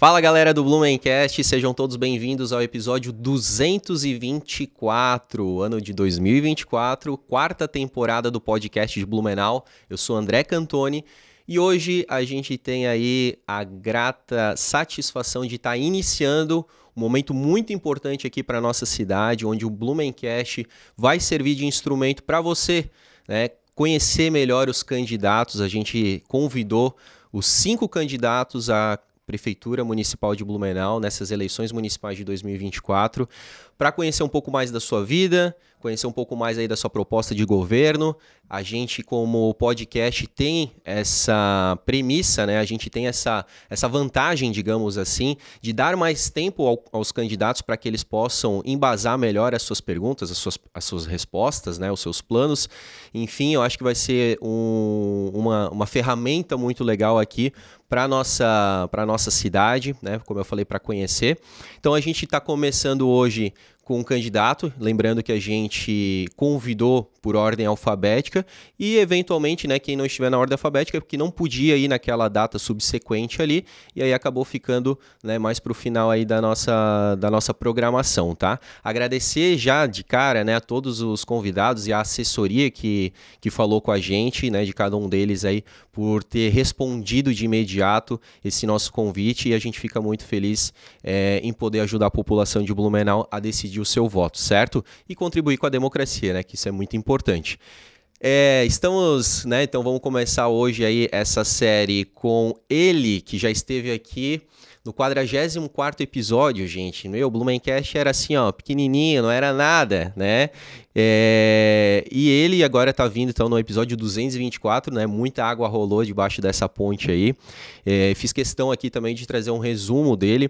Fala galera do Blumencast, sejam todos bem-vindos ao episódio 224, ano de 2024, quarta temporada do podcast de Blumenau. Eu sou André Cantoni e hoje a gente tem aí a grata satisfação de estar iniciando um momento muito importante aqui para a nossa cidade, onde o Blumencast vai servir de instrumento para você, né, conhecer melhor os candidatos. A gente convidou os 5 candidatos à Prefeitura Municipal de Blumenau nessas eleições municipais de 2024 para conhecer um pouco mais da sua vida, conhecer um pouco mais aí da sua proposta de governo. A gente, como podcast, tem essa premissa, né? A gente tem essa vantagem, digamos assim, de dar mais tempo aos candidatos para que eles possam embasar melhor as suas perguntas, as suas respostas, né? Os seus planos. Enfim, eu acho que vai ser uma ferramenta muito legal aqui para a nossa cidade, né? Como eu falei, para conhecer. Então a gente está começando hoje com um candidato, lembrando que a gente convidou por ordem alfabética e, eventualmente, né, quem não estiver na ordem alfabética, porque não podia ir naquela data subsequente ali, e aí acabou ficando, né, mais para o final aí da nossa programação, tá? Agradecer já de cara, né, a todos os convidados e a assessoria que falou com a gente, né, de cada um deles aí, por ter respondido de imediato esse nosso convite, e a gente fica muito feliz em poder ajudar a população de Blumenau a decidir o seu voto, certo? E contribuir com a democracia, né? Que isso é muito importante. Estamos, né? Então vamos começar hoje aí essa série com ele, que já esteve aqui no 44º episódio, gente. Meu, o Blumencast era assim, ó, pequenininho, não era nada, né? E ele agora tá vindo, então, no episódio 224, né? Muita água rolou debaixo dessa ponte aí. Fiz questão aqui também de trazer um resumo dele.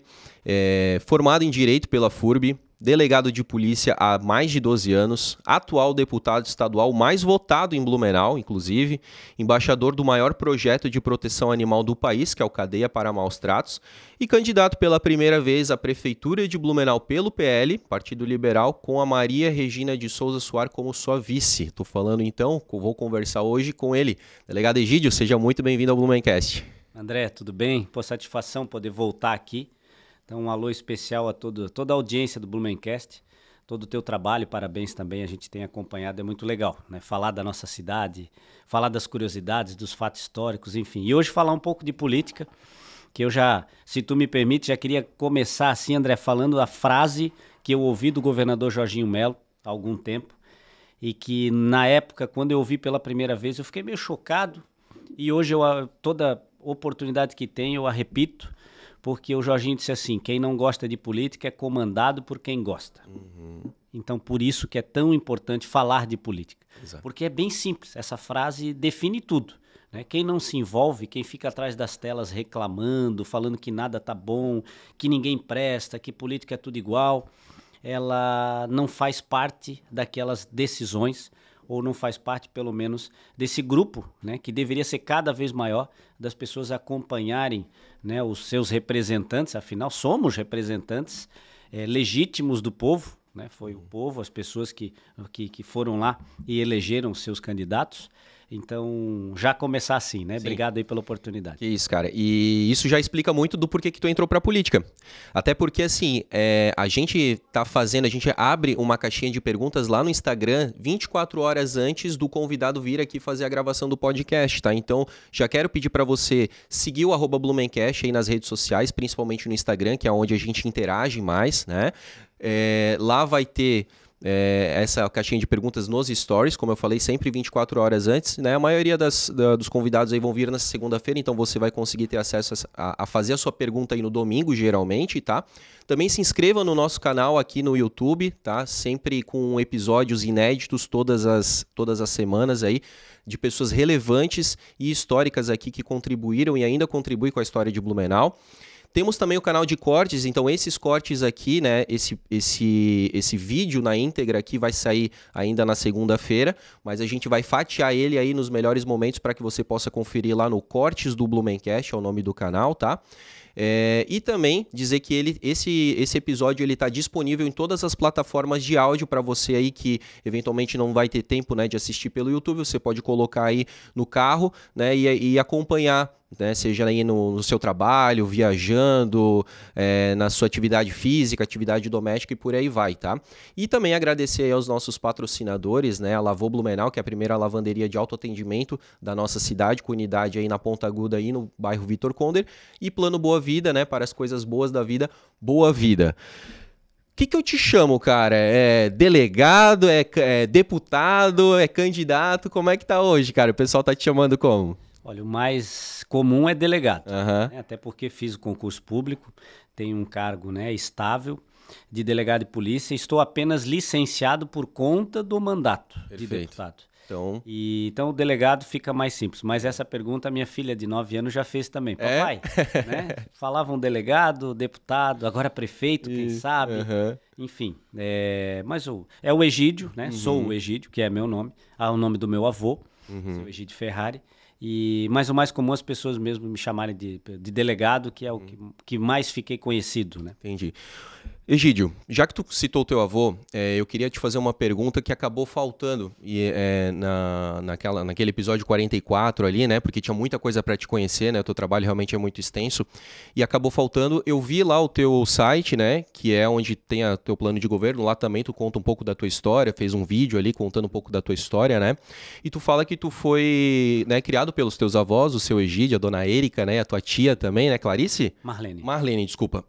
Formado em Direito pela FURB, delegado de polícia há mais de 12 anos, atual deputado estadual mais votado em Blumenau, inclusive, embaixador do maior projeto de proteção animal do país, que é o Cadeia para Maus Tratos, e candidato pela primeira vez à Prefeitura de Blumenau pelo PL, Partido Liberal, com a Maria Regina de Souza Soares como sua vice. Estou falando então, vou conversar hoje com ele. Delegado Egídio, seja muito bem-vindo ao Blumencast. André, tudo bem? Pô, satisfação poder voltar aqui. Então, um alô especial a toda a audiência do Blumencast, todo o teu trabalho, parabéns também, a gente tem acompanhado, é muito legal, né? Falar da nossa cidade, falar das curiosidades, dos fatos históricos, enfim. E hoje falar um pouco de política, que eu já, se tu me permite, já queria começar assim, André, falando a frase que eu ouvi do governador Jorginho Melo há algum tempo, e que na época, quando eu ouvi pela primeira vez, eu fiquei meio chocado, e hoje toda oportunidade que tenho, eu a repito, porque o Jorginho disse assim, quem não gosta de política é comandado por quem gosta. Uhum. Então, por isso que é tão importante falar de política. Exato. Porque é bem simples, essa frase define tudo, né? Quem não se envolve, quem fica atrás das telas reclamando, falando que nada tá bom, que ninguém presta, que política é tudo igual, ela não faz parte daquelas decisões, ou não faz parte, pelo menos, desse grupo, né, que deveria ser cada vez maior, das pessoas acompanharem, né, os seus representantes, afinal somos representantes legítimos do povo, né, foi o povo, as pessoas que foram lá e elegeram seus candidatos. Então, já começar assim, né? Sim. Obrigado aí pela oportunidade. Que isso, cara. E isso já explica muito do porquê que tu entrou pra política. Até porque, assim, a gente abre uma caixinha de perguntas lá no Instagram 24 horas antes do convidado vir aqui fazer a gravação do podcast, tá? Então, já quero pedir pra você seguir o @Blumencast aí nas redes sociais, principalmente no Instagram, que é onde a gente interage mais, né? Lá vai ter essa caixinha de perguntas nos stories, como eu falei, sempre 24 horas antes, né? A maioria dos convidados aí vão vir na segunda-feira, então você vai conseguir ter acesso a fazer a sua pergunta aí no domingo, geralmente, tá? Também se inscreva no nosso canal aqui no YouTube, tá? Sempre com episódios inéditos todas as semanas aí, de pessoas relevantes e históricas aqui que contribuíram e ainda contribuem com a história de Blumenau. Temos também o canal de cortes, então esses cortes aqui, né, esse vídeo na íntegra aqui vai sair ainda na segunda-feira, mas a gente vai fatiar ele aí nos melhores momentos para que você possa conferir lá no Cortes do Blumencast, é o nome do canal, tá? E também dizer que esse episódio ele está disponível em todas as plataformas de áudio para você aí que eventualmente não vai ter tempo, né, de assistir pelo YouTube. Você pode colocar aí no carro, né, e acompanhar né? Seja aí no seu trabalho, viajando, na sua atividade física, atividade doméstica e por aí vai, tá? E também agradecer aí aos nossos patrocinadores, né? A Lavô Blumenau, que é a primeira lavanderia de autoatendimento da nossa cidade, com unidade aí na Ponta Aguda, aí no bairro Vitor Conder, e Plano Boa Vida, né? Para as coisas boas da vida, boa vida. O que eu te chamo, cara? É delegado, é deputado, é candidato? Como é que tá hoje, cara? O pessoal tá te chamando como? Olha, o mais comum é delegado, Aham. né? Até porque fiz o concurso público, tenho um cargo, né, estável de delegado de polícia, estou apenas licenciado por conta do mandato de Perfeito. deputado. Então, Então o delegado fica mais simples, mas essa pergunta a minha filha de 9 anos já fez também. Papai, né? Falavam delegado, deputado, agora prefeito, quem sabe, aham. enfim. Mas é o Egídio, né? Sou o Egídio, que é meu nome, o nome do meu avô, seu Egídio Ferrari. Mas o mais comum as pessoas mesmo me chamarem de delegado, que é o que mais fiquei conhecido, né? Entendi. Egídio, já que tu citou o teu avô, eu queria te fazer uma pergunta que acabou faltando naquele episódio 44 ali, né? Porque tinha muita coisa para te conhecer, né? O teu trabalho realmente é muito extenso e acabou faltando. Eu vi lá o teu site, né? Que é onde tem o teu plano de governo. Lá também tu conta um pouco da tua história, fez um vídeo ali contando um pouco da tua história, né? E tu fala que tu foi, né, criado pelos teus avós, o seu Egídio, a dona Érica, né? A tua tia também, né? Clarice? Marlene, desculpa.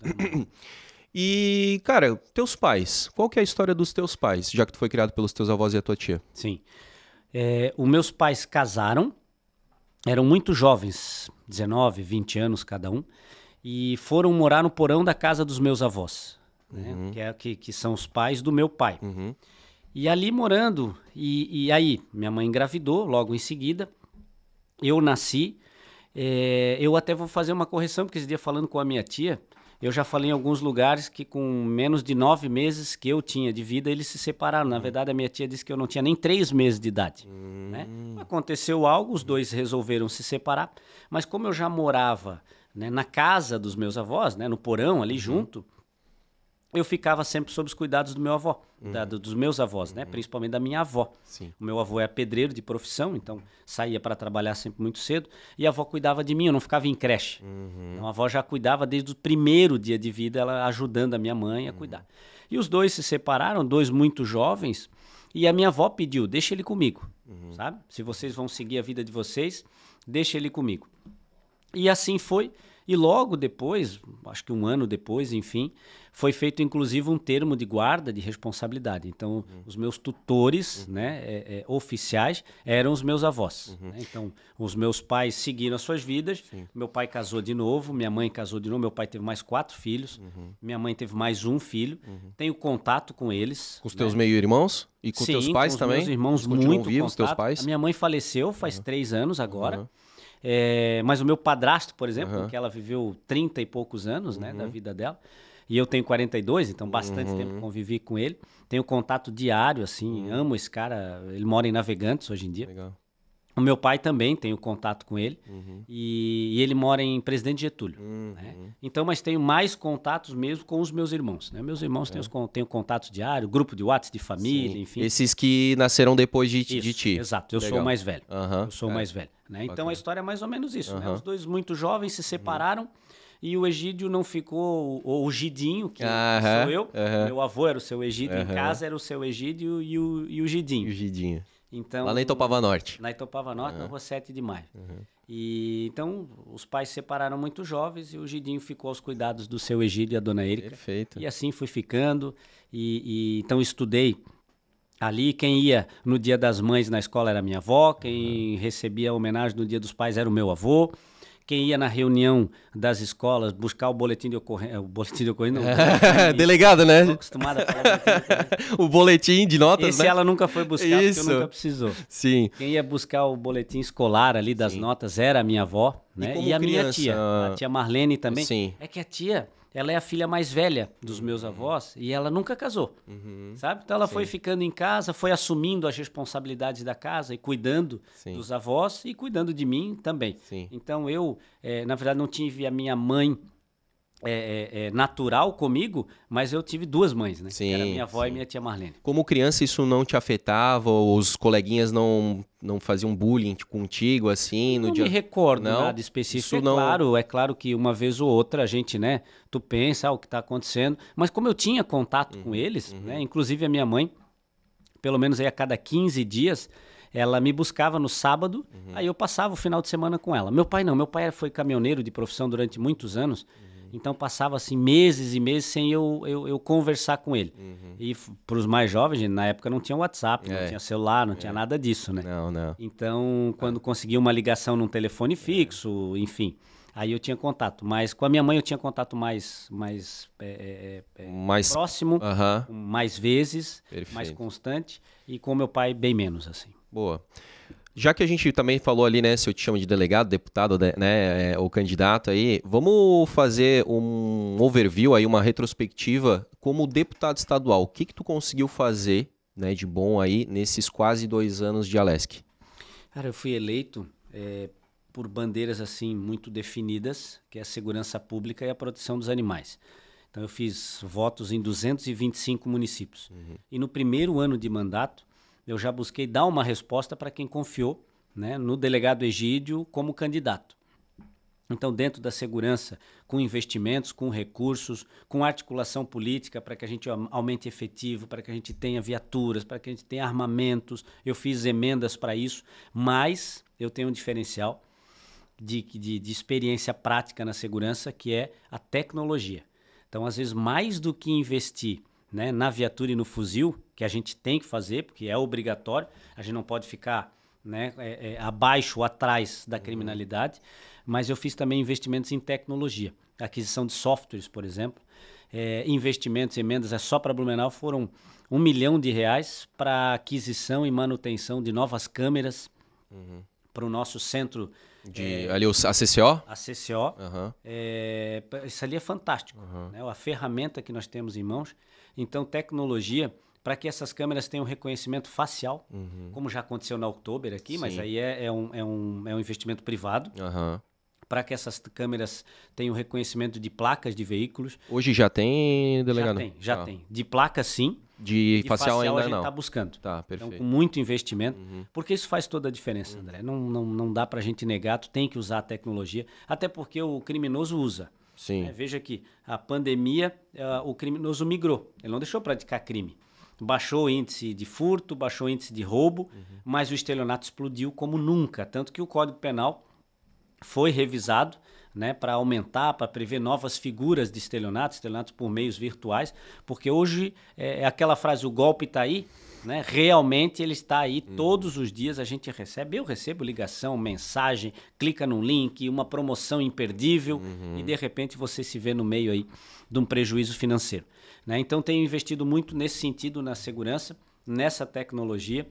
E, cara, teus pais, qual que é a história dos teus pais, já que tu foi criado pelos teus avós e a tua tia? Sim. Os meus pais casaram, eram muito jovens, 19, 20 anos cada um, e foram morar no porão da casa dos meus avós, né? Que são os pais do meu pai. E ali morando, e aí minha mãe engravidou logo em seguida, eu nasci, eu até vou fazer uma correção, porque esse dia falando com a minha tia, eu já falei em alguns lugares que com menos de 9 meses que eu tinha de vida, eles se separaram. Na verdade, a minha tia disse que eu não tinha nem 3 meses de idade. Né? Aconteceu algo, os dois resolveram se separar. Mas como eu já morava, né, na casa dos meus avós, né, no porão ali junto, eu ficava sempre sob os cuidados do meu avô, dos meus avós, né? Principalmente da minha avó. Sim. O meu avô é pedreiro de profissão, então saía para trabalhar sempre muito cedo. E a avó cuidava de mim, eu não ficava em creche. Então a avó já cuidava desde o primeiro dia de vida, ela ajudando a minha mãe a cuidar. E os dois se separaram, dois muito jovens, e a minha avó pediu, deixa ele comigo, sabe? Se vocês vão seguir a vida de vocês, deixa ele comigo. E assim foi. E logo depois, acho que um ano depois, enfim, foi feito inclusive um termo de guarda de responsabilidade. Então, os meus tutores, né, oficiais eram os meus avós. Né? Então, os meus pais seguiram as suas vidas. Meu pai casou de novo, minha mãe casou de novo. Meu pai teve mais 4 filhos, minha mãe teve mais um filho. Tenho contato com eles. Com os teus meio-irmãos? E com teus pais com os também? Meus irmãos muito vivos, teus pais? A minha mãe faleceu faz 3 anos agora. Mas o meu padrasto, por exemplo, porque ela viveu 30 e poucos anos, né, da vida dela, e eu tenho 42, então bastante tempo convivi com ele, tenho contato diário, assim, amo esse cara, ele mora em Navegantes hoje em dia. Legal. O meu pai também, tenho contato com ele, e ele mora em Presidente Getúlio. Né? Então, mas tenho mais contatos mesmo com os meus irmãos. Né? Meus irmãos tenho contato diário, grupo de WhatsApp de família, enfim. Esses que nasceram depois de Isso, ti. Exato, eu sou o mais velho. Eu sou o mais velho. Né? Então, a história é mais ou menos isso. Né? Os dois muito jovens se separaram, e o Egídio não ficou, o Gidinho, que sou eu, meu avô era o seu Egídio, em casa era o seu Egídio e o Gidinho. E o Gidinho. Então, lá na Itopava Norte. Na Itopava Norte, na rua 7 de Maio. E então, os pais se separaram muito jovens e o Gidinho ficou aos cuidados do seu Egídio e a dona Érica. Perfeito. E assim fui ficando. Então, estudei ali. Quem ia no Dia das Mães na escola era minha avó. Quem recebia a homenagem no Dia dos Pais era o meu avô. Quem ia na reunião das escolas buscar o boletim de ocorrência... O boletim de ocorrência não. Delegado, né? Estou acostumado a falar boletim de ocorrência. O boletim de notas, Esse né? ela nunca foi buscar, porque nunca precisou. Sim. Quem ia buscar o boletim escolar ali das notas era a minha avó, né? E a minha tia, a tia Marlene também. Sim. É que a tia, ela é a filha mais velha dos meus avós e ela nunca casou, sabe? Então ela foi ficando em casa, foi assumindo as responsabilidades da casa e cuidando dos avós e cuidando de mim também. Sim. Então eu, na verdade, não tive a minha mãe natural comigo, mas eu tive duas mães, né? Sim, que era minha avó sim. e minha tia Marlene. Como criança, isso não te afetava? Os coleguinhas não faziam bullying contigo, assim? Não me recordo nada específico. Isso não... É claro que uma vez ou outra a gente, né? Tu pensa o que está acontecendo. Mas como eu tinha contato com eles, né? Inclusive a minha mãe, pelo menos aí a cada 15 dias, ela me buscava no sábado, aí eu passava o final de semana com ela. Meu pai não, meu pai foi caminhoneiro de profissão durante muitos anos, então passava assim meses e meses sem eu conversar com ele. E para os mais jovens, gente, na época não tinha WhatsApp, não tinha celular, não tinha nada disso, né? Não. Então, quando conseguia uma ligação num telefone fixo, enfim, aí eu tinha contato. Mas com a minha mãe eu tinha contato mais próximo, mais vezes, mais constante, e com meu pai bem menos, assim. Boa. Já que a gente também falou ali, né, se eu te chamo de delegado, deputado, né, ou candidato aí, vamos fazer um overview aí, uma retrospectiva como deputado estadual. O que tu conseguiu fazer, né, de bom aí nesses quase 2 anos de Alesc? Cara, eu fui eleito por bandeiras assim muito definidas, que é a segurança pública e a proteção dos animais. Então eu fiz votos em 225 municípios. E no primeiro ano de mandato, eu já busquei dar uma resposta para quem confiou, né, no delegado Egídio como candidato. Então, dentro da segurança, com investimentos, com recursos, com articulação política para que a gente aumente efetivo, para que a gente tenha viaturas, para que a gente tenha armamentos, eu fiz emendas para isso, mas eu tenho um diferencial de experiência prática na segurança, que é a tecnologia. Então, às vezes, mais do que investir, né, na viatura e no fuzil, que a gente tem que fazer, porque é obrigatório, a gente não pode ficar, né, abaixo ou atrás da criminalidade, mas eu fiz também investimentos em tecnologia, aquisição de softwares, por exemplo, investimentos, emendas, só para Blumenau foram R$1 milhão para aquisição e manutenção de novas câmeras para o nosso centro. Ali a CCO? A CCO. Isso ali é fantástico, né? A ferramenta que nós temos em mãos. Então, tecnologia, para que essas câmeras tenham reconhecimento facial, como já aconteceu na Oktober aqui, sim, mas aí é um investimento privado. Para que essas câmeras tenham reconhecimento de placas de veículos. Hoje já tem, delegado? Já tem. De placa, sim. De facial ainda a gente não. está buscando. Tá, perfeito. Então, com muito investimento, porque isso faz toda a diferença, André. Não dá para a gente negar, tu tem que usar a tecnologia, até porque o criminoso usa. Sim. Veja que a pandemia, o criminoso migrou, ele não deixou praticar crime. Baixou o índice de furto, baixou o índice de roubo, mas o estelionato explodiu como nunca, tanto que o Código Penal foi revisado, né, para aumentar, para prever novas figuras de estelionatos por meios virtuais, porque hoje aquela frase, o golpe está aí, né, realmente ele está aí todos os dias, a gente recebe, eu recebo ligação, mensagem, clica num link, uma promoção imperdível e de repente você se vê no meio aí de um prejuízo financeiro, né? Então tenho investido muito nesse sentido na segurança, nessa tecnologia.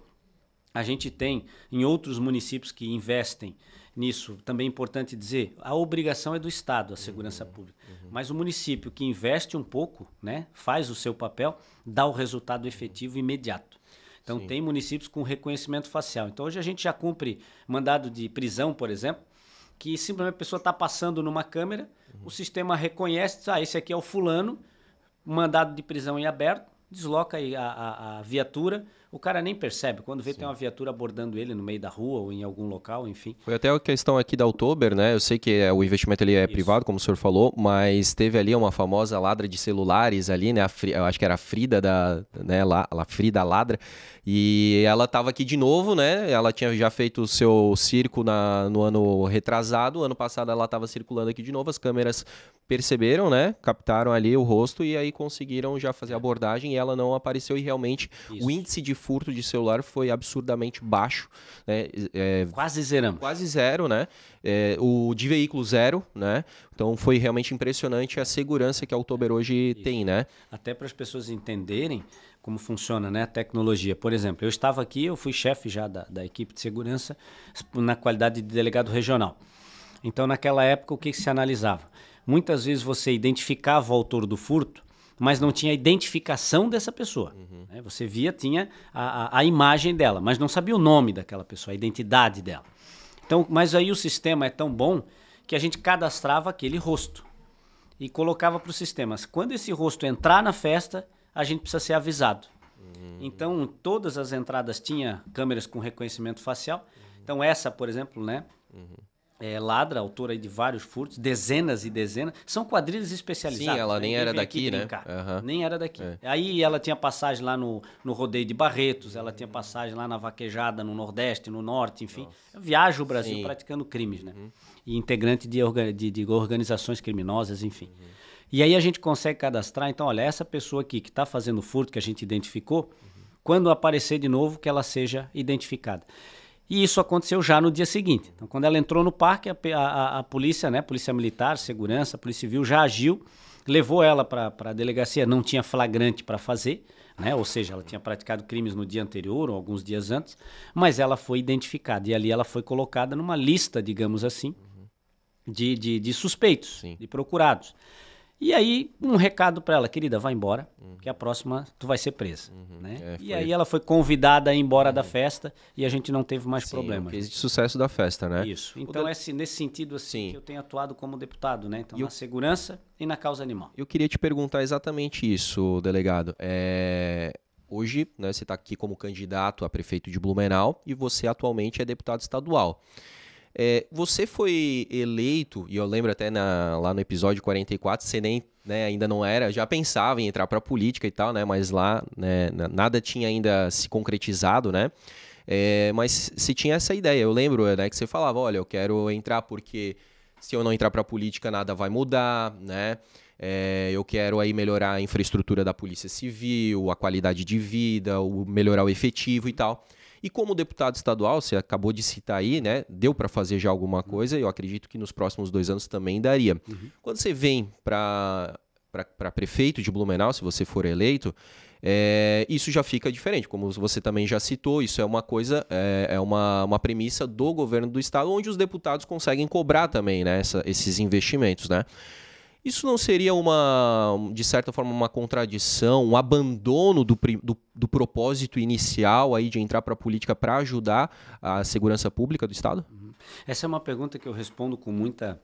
A gente tem em outros municípios que investem nisso, também é importante dizer, a obrigação é do Estado, a segurança pública. Mas o município que investe um pouco, né, faz o seu papel, dá o resultado efetivo imediato. Então, tem municípios com reconhecimento facial. Então, hoje a gente já cumpre mandado de prisão, por exemplo, que simplesmente a pessoa está passando numa câmera, o sistema reconhece, esse aqui é o fulano, mandado de prisão em aberto, desloca aí a viatura, o cara nem percebe. Quando vê, tem uma viatura abordando ele no meio da rua ou em algum local, enfim. Foi até a questão aqui da Oktober, né? Eu sei que o investimento ali é privado, como o senhor falou, mas teve ali uma famosa ladra de celulares ali, né? Eu acho que era a Frida, a Frida Ladra, e ela estava aqui de novo, né? Ela tinha já feito o seu circo no ano retrasado, ano passado ela estava circulando aqui de novo, as câmeras perceberam, né? Captaram ali o rosto e aí conseguiram já fazer a abordagem e ela não apareceu e realmente o índice de furto de celular foi absurdamente baixo, né? Quase zeramos. Quase zero, né? O de veículo zero, né? Então foi realmente impressionante a segurança que a Oktober hoje tem, né? Até para as pessoas entenderem como funciona, né, a tecnologia. Por exemplo, eu estava aqui, eu fui chefe já da equipe de segurança na qualidade de delegado regional. Então, naquela época, o que se analisava? Muitas vezes você identificava o autor do furto, mas não tinha identificação dessa pessoa. Né? Você via, tinha a imagem dela, mas não sabia o nome daquela pessoa, a identidade dela. Então, mas aí o sistema é tão bom que a gente cadastrava aquele rosto. e colocava para o sistema. Quando esse rosto entrar na festa, a gente precisa ser avisado. Então, todas as entradas tinham câmeras com reconhecimento facial. Então, essa, por exemplo, né? Ladra, autora aí de vários furtos, dezenas e dezenas. São quadrilhas especializadas. Sim, ela né? nem era daqui, né? Nem era daqui. Aí ela tinha passagem lá no Rodeio de Barretos, ela tinha passagem lá na Vaquejada, no Nordeste, no Norte, enfim. Viaja o Brasil praticando crimes, né? E integrante de organizações criminosas, enfim. E aí a gente consegue cadastrar, então, olha, essa pessoa aqui que está fazendo furto, que a gente identificou, quando aparecer de novo, que ela seja identificada. E isso aconteceu já no dia seguinte. Então, quando ela entrou no parque, a polícia, né, polícia militar, segurança, polícia civil já agiu, levou ela para a delegacia, não tinha flagrante para fazer, né, ou seja, ela tinha praticado crimes no dia anterior ou alguns dias antes, mas ela foi identificada e ali ela foi colocada numa lista, digamos assim, de suspeitos, de procurados. E aí, um recado para ela, querida, vai embora, que a próxima tu vai ser presa. Né? E aí ela foi convidada a ir embora da festa e a gente não teve mais problemas. Case de sucesso da festa, né? Isso. Então, nesse sentido, assim, que eu tenho atuado como deputado, né? Então, na segurança e na causa animal. Eu queria te perguntar exatamente isso, delegado. Hoje, né, você está aqui como candidato a prefeito de Blumenau e você atualmente é deputado estadual. Você foi eleito, e eu lembro até lá no episódio 44, você nem, né, ainda não era, já pensava em entrar para a política e tal, né, mas lá, né, nada tinha ainda se concretizado, né, mas se tinha essa ideia. Eu lembro, né, que você falava, olha, eu quero entrar porque se eu não entrar para a política nada vai mudar, né, eu quero aí melhorar a infraestrutura da Polícia Civil, a qualidade de vida, melhorar o efetivo e tal. E como deputado estadual, você acabou de citar aí, né? Deu para fazer já alguma coisa e eu acredito que nos próximos 2 anos também daria. Quando você vem para prefeito de Blumenau, se você for eleito, isso já fica diferente. Como você também já citou, isso é uma coisa, uma premissa do governo do estado, onde os deputados conseguem cobrar também, né, esses investimentos, né? Isso não seria de certa forma, uma contradição, um abandono do propósito inicial aí de entrar para a política para ajudar a segurança pública do Estado? Essa é uma pergunta que eu respondo com muita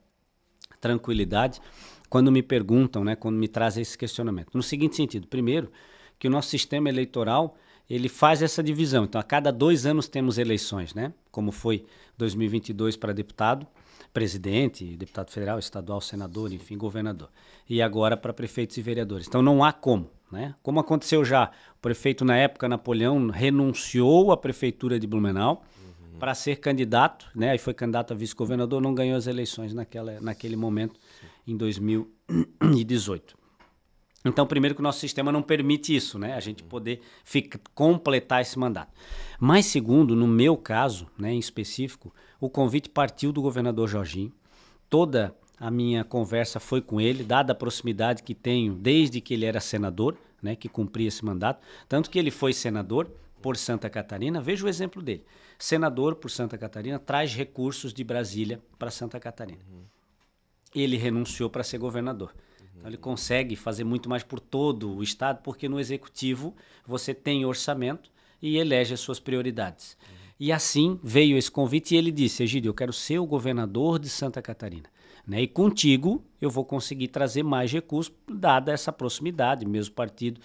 tranquilidade quando me perguntam, né, quando me trazem esse questionamento. No seguinte sentido, primeiro, que o nosso sistema eleitoral ele faz essa divisão. Então, a cada 2 anos temos eleições, né? Como foi 2022 para deputado, presidente, deputado federal, estadual, senador, enfim, governador. E agora para prefeitos e vereadores. Então não há como, né? Como aconteceu já, o prefeito na época, Napoleão, renunciou à prefeitura de Blumenau para ser candidato, né? Aí foi candidato a vice-governador, não ganhou as eleições naquele momento, em 2018. Então, primeiro que o nosso sistema não permite isso, né? A gente poder completar esse mandato. Mas segundo, no meu caso, né, em específico, o convite partiu do governador Jorginho. Toda a minha conversa foi com ele, dada a proximidade que tenho desde que ele era senador, né, que cumpria esse mandato. Tanto que ele foi senador por Santa Catarina. Veja o exemplo dele. Senador por Santa Catarina traz recursos de Brasília para Santa Catarina. Ele renunciou para ser governador. Então, ele consegue fazer muito mais por todo o estado, porque no executivo você tem orçamento e elege as suas prioridades. E assim veio esse convite e ele disse, Egídio, eu quero ser o governador de Santa Catarina. Né? E contigo eu vou conseguir trazer mais recursos, dada essa proximidade, mesmo partido,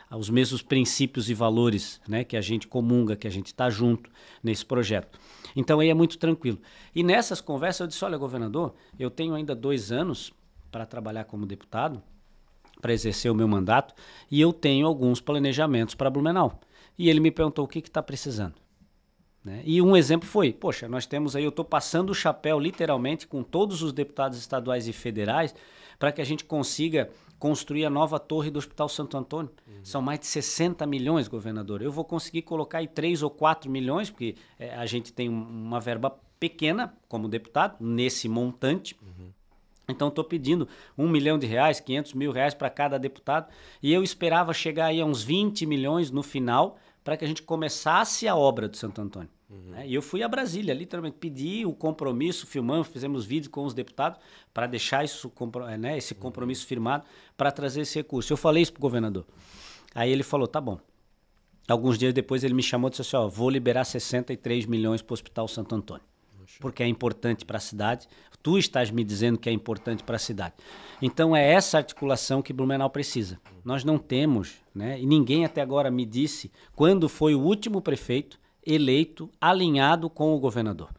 aos mesmos princípios e valores, né, que a gente comunga, que a gente está junto nesse projeto. Então aí é muito tranquilo. E nessas conversas eu disse, olha, governador, eu tenho ainda 2 anos para trabalhar como deputado, para exercer o meu mandato, e eu tenho alguns planejamentos para Blumenau. E ele me perguntou o que está precisando. Né? E um exemplo foi, poxa, nós temos aí, eu estou passando o chapéu literalmente com todos os deputados estaduais e federais para que a gente consiga construir a nova torre do Hospital Santo Antônio. São mais de 60 milhões, governador. Eu vou conseguir colocar aí 3 ou 4 milhões, porque a gente tem uma verba pequena como deputado, nesse montante. Então, estou pedindo R$1 milhão, R$500 mil para cada deputado. E eu esperava chegar aí a uns 20 milhões no final para que a gente começasse a obra do Santo Antônio. Né? E eu fui a Brasília, literalmente, pedi o compromisso, filmamos, fizemos vídeos com os deputados para deixar esse compromisso firmado para trazer esse recurso. Eu falei isso para o governador. Aí ele falou, tá bom. Alguns dias depois ele me chamou e disse assim, ó, vou liberar 63 milhões para o Hospital Santo Antônio. porque é importante para a cidade. Tu estás me dizendo que é importante para a cidade. Então é essa articulação que Blumenau precisa. Nós não temos, né? E ninguém até agora me disse quando foi o último prefeito eleito alinhado com o governador.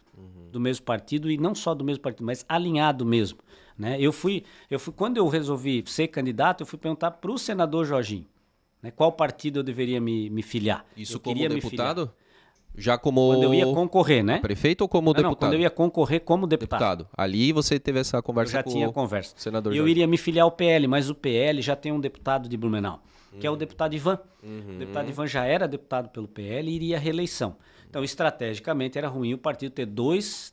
Do mesmo partido, e não só do mesmo partido, mas alinhado mesmo. Né? Quando eu resolvi ser candidato, eu fui perguntar para o senador Jorginho, né, qual partido eu deveria me filiar. Isso como deputado? Já como... Quando eu ia concorrer, né? Prefeito ou como deputado? Não, quando eu ia concorrer como deputado. Ali você teve essa conversa com o senador Eu Jorginho. iria me filiar ao PL, mas o PL já tem um deputado de Blumenau, que é o deputado Ivan. O deputado Ivan já era deputado pelo PL e iria à reeleição. Então, estrategicamente, era ruim o partido ter dois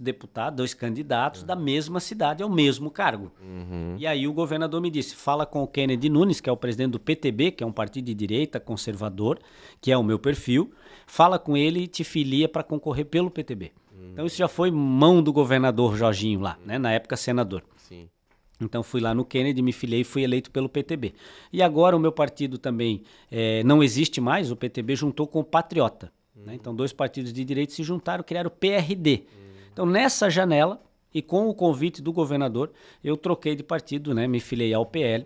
candidatos da mesma cidade ao mesmo cargo. E aí o governador me disse, fala com o Kennedy Nunes, que é o presidente do PTB, que é um partido de direita conservador, que é o meu perfil, fala com ele e te filia para concorrer pelo PTB. Então, isso já foi mão do governador Jorginho lá, né? Na época senador. Sim. Então fui lá no Kennedy, me filiei e fui eleito pelo PTB. E agora o meu partido também não existe mais, o PTB juntou com o Patriota. Né? Então 2 partidos de direita se juntaram, criaram o PRD. Então nessa janela e com o convite do governador, eu troquei de partido, né? Me filiei ao PL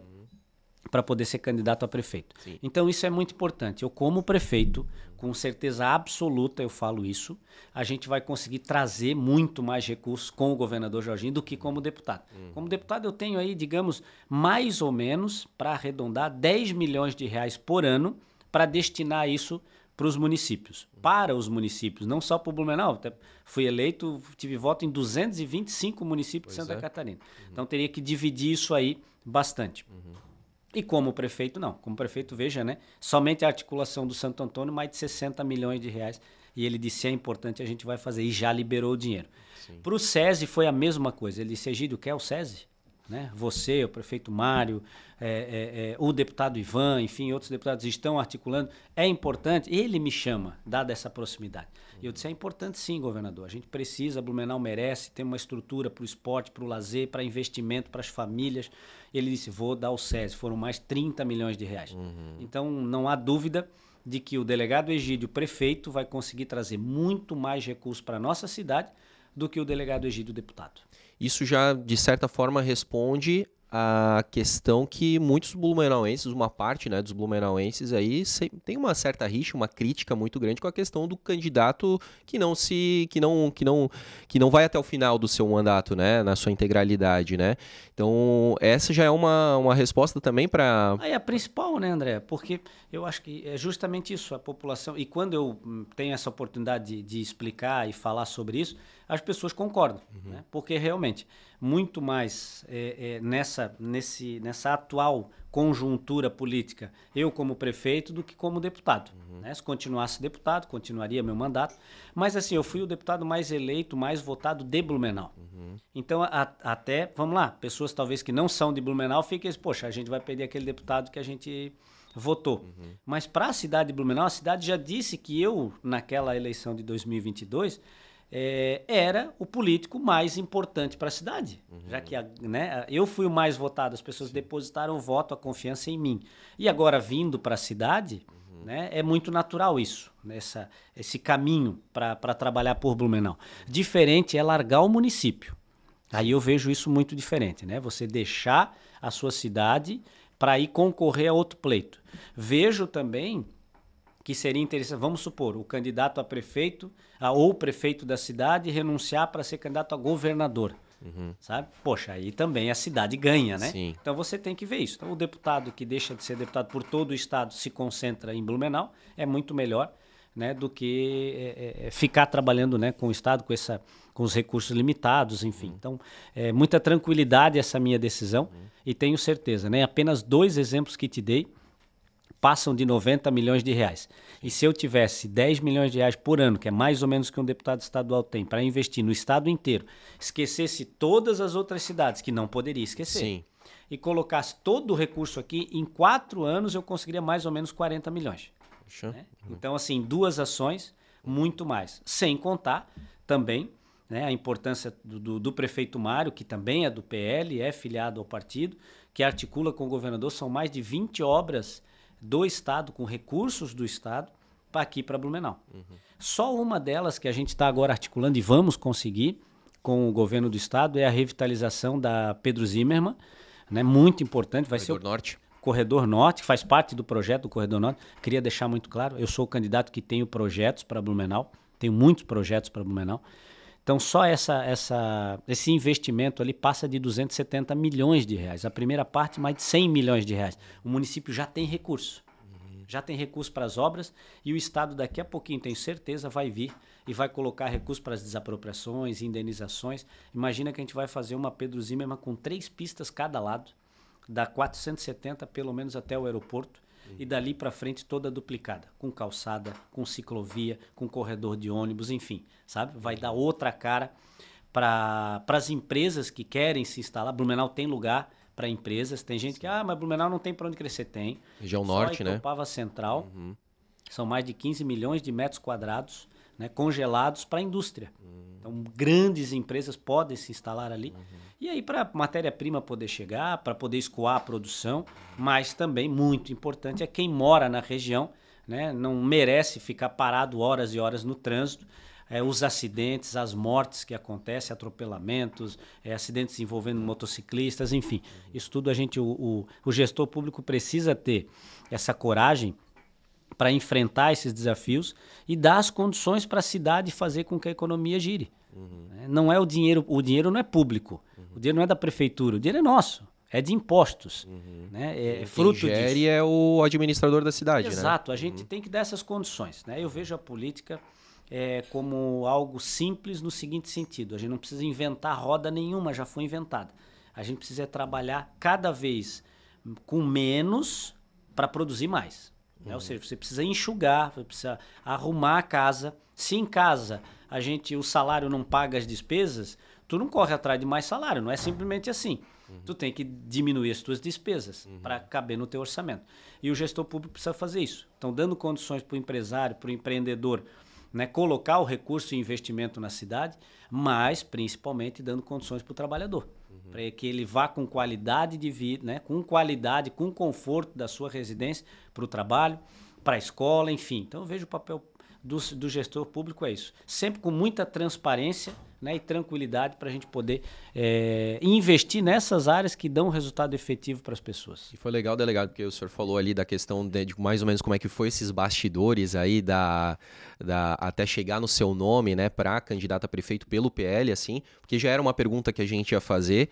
para poder ser candidato a prefeito. Sim. Então isso é muito importante. Eu como prefeito, com certeza absoluta eu falo isso, a gente vai conseguir trazer muito mais recursos com o governador Jorginho do que como deputado. Como deputado eu tenho aí, digamos, mais ou menos, para arredondar, 10 milhões de reais por ano para destinar isso para os municípios. Para os municípios, não só para o Blumenau. Fui eleito, tive voto em 225 municípios de Santa Catarina. Então teria que dividir isso aí bastante. E como prefeito, não. Como prefeito, veja, né? Somente a articulação do Santo Antônio, mais de 60 milhões de reais. E ele disse, é importante, a gente vai fazer. E já liberou o dinheiro. Para o SESI foi a mesma coisa. Ele disse, Egídio, quer o SESI? Né? Você, o prefeito Mário, o deputado Ivan, enfim, outros deputados estão articulando. É importante, ele me chama, dada essa proximidade. E eu disse, é importante sim, governador. A gente precisa, Blumenau merece ter uma estrutura para o esporte, para o lazer, para investimento, para as famílias. Ele disse, vou dar o SESI. Foram mais 30 milhões de reais. Então, não há dúvida de que o delegado Egídio, prefeito, vai conseguir trazer muito mais recursos para a nossa cidade do que o delegado Egídio, deputado. Isso já, de certa forma, responde a questão que muitos blumenauenses, uma parte, né, dos blumenauenses aí tem uma certa rixa, uma crítica muito grande com a questão do candidato que não vai até o final do seu mandato, né, na sua integralidade, né? Então, essa já é uma resposta também para... É a principal, né, André? Porque eu acho que é justamente isso, a população... E quando eu tenho essa oportunidade de explicar e falar sobre isso, as pessoas concordam, né? Porque realmente, muito mais nessa atual conjuntura política, eu como prefeito do que como deputado. Né? Se continuasse deputado, continuaria meu mandato. Mas assim, eu fui o deputado mais eleito, mais votado de Blumenau. Então, até, vamos lá, pessoas talvez que não são de Blumenau fiquem, poxa, a gente vai perder aquele deputado que a gente votou. Mas para a cidade de Blumenau, a cidade já disse que eu, naquela eleição de 2022, era o político mais importante para a cidade. Já que eu fui o mais votado, as pessoas depositaram o voto, a confiança em mim. E agora, vindo para a cidade, né, é muito natural isso, esse caminho para trabalhar por Blumenau. Diferente é largar o município. Aí eu vejo isso muito diferente, né? Você deixar a sua cidade para ir concorrer a outro pleito. Vejo também que seria interessante, vamos supor, o candidato a prefeito ou o prefeito da cidade renunciar para ser candidato a governador, sabe? Poxa, aí também a cidade ganha, né? Sim. Então você tem que ver isso. Então o deputado que deixa de ser deputado por todo o estado se concentra em Blumenau, é muito melhor, né, do que ficar trabalhando, né, com o estado, com os recursos limitados, enfim. Então, muita tranquilidade essa minha decisão e tenho certeza, né? Apenas 2 exemplos que te dei passam de 90 milhões de reais. E se eu tivesse 10 milhões de reais por ano, que é mais ou menos o que um deputado estadual tem, para investir no estado inteiro, esquecesse todas as outras cidades, que não poderia esquecer, Sim. e colocasse todo o recurso aqui, em 4 anos eu conseguiria mais ou menos 40 milhões. Né? Então, assim, 2 ações, muito mais. Sem contar também, né, a importância do prefeito Mário, que também é do PL, é filiado ao partido, que articula com o governador, são mais de 20 obras do estado, com recursos do estado, para aqui para Blumenau. Só uma delas que a gente está agora articulando e vamos conseguir com o governo do estado é a revitalização da Pedro Zimmermann, né? Muito importante. Vai ser o Norte. Corredor Norte, que faz parte do projeto do Corredor Norte. Queria deixar muito claro, eu sou o candidato que tenho projetos para Blumenau, tenho muitos projetos para Blumenau. Então, só esse investimento ali passa de 270 milhões de reais. A primeira parte, mais de 100 milhões de reais. O município já tem recurso. Já tem recurso para as obras e o Estado daqui a pouquinho, tenho certeza, vai vir e vai colocar recurso para as desapropriações, indenizações. Imagina que a gente vai fazer uma Pedro Zimmermann com 3 pistas cada lado, dá 470 pelo menos até o aeroporto. E dali para frente toda duplicada, com calçada, com ciclovia, com corredor de ônibus, enfim, sabe? Vai dar outra cara para as empresas que querem se instalar. Blumenau tem lugar para empresas, tem gente que, mas Blumenau não tem para onde crescer, tem. Região Norte, né? Itopava Central, são mais de 15 milhões de metros quadrados, né, congelados para a indústria. Então, grandes empresas podem se instalar ali. E aí, para matéria-prima poder chegar, para poder escoar a produção, mas também, muito importante, é quem mora na região, né, não merece ficar parado horas e horas no trânsito. Os acidentes, as mortes que acontecem, atropelamentos, acidentes envolvendo motociclistas, enfim. Isso tudo o gestor público precisa ter essa coragem para enfrentar esses desafios e dar as condições para a cidade fazer com que a economia gire. Não é o dinheiro não é público, o dinheiro não é da prefeitura, o dinheiro é nosso, é de impostos. Né? Fruto quem gere disso. É o administrador da cidade. Exato, a gente tem que dar essas condições. Né? Eu vejo a política como algo simples no seguinte sentido, a gente não precisa inventar roda nenhuma, já foi inventada. A gente precisa trabalhar cada vez com menos para produzir mais. Ou seja, você precisa enxugar, você precisa arrumar a casa. Se em casa o salário não paga as despesas, tu não corre atrás de mais salário, não é simplesmente assim. Tu tem que diminuir as tuas despesas para caber no teu orçamento. E o gestor público precisa fazer isso. Então, dando condições para o empresário, para o empreendedor, né, colocar o recurso e investimento na cidade, mas principalmente dando condições para o trabalhador. Para que ele vá com qualidade de vida, né, com qualidade, com conforto da sua residência para o trabalho, para a escola, enfim. Então eu vejo o papel do gestor público é isso. Sempre com muita transparência, né, e tranquilidade para a gente poder investir nessas áreas que dão resultado efetivo para as pessoas. E foi legal, delegado, porque o senhor falou ali da questão de mais ou menos como é que foi esses bastidores aí até chegar no seu nome, né, para candidato a prefeito pelo PL, assim, porque já era uma pergunta que a gente ia fazer,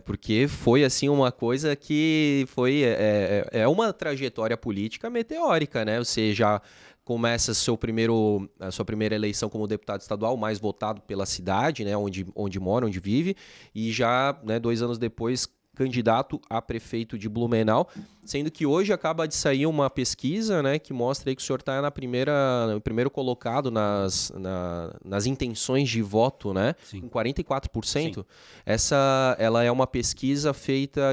porque foi assim uma coisa que foi uma trajetória política meteórica, né? Você já começa a sua primeira eleição como deputado estadual, mais votado pela cidade, né, onde mora, onde vive, e já, né, 2 anos depois, candidato a prefeito de Blumenau, sendo que hoje acaba de sair uma pesquisa, né, que mostra aí que o senhor está no primeiro colocado nas intenções de voto, né, Sim. com 44%. Sim. Ela é uma pesquisa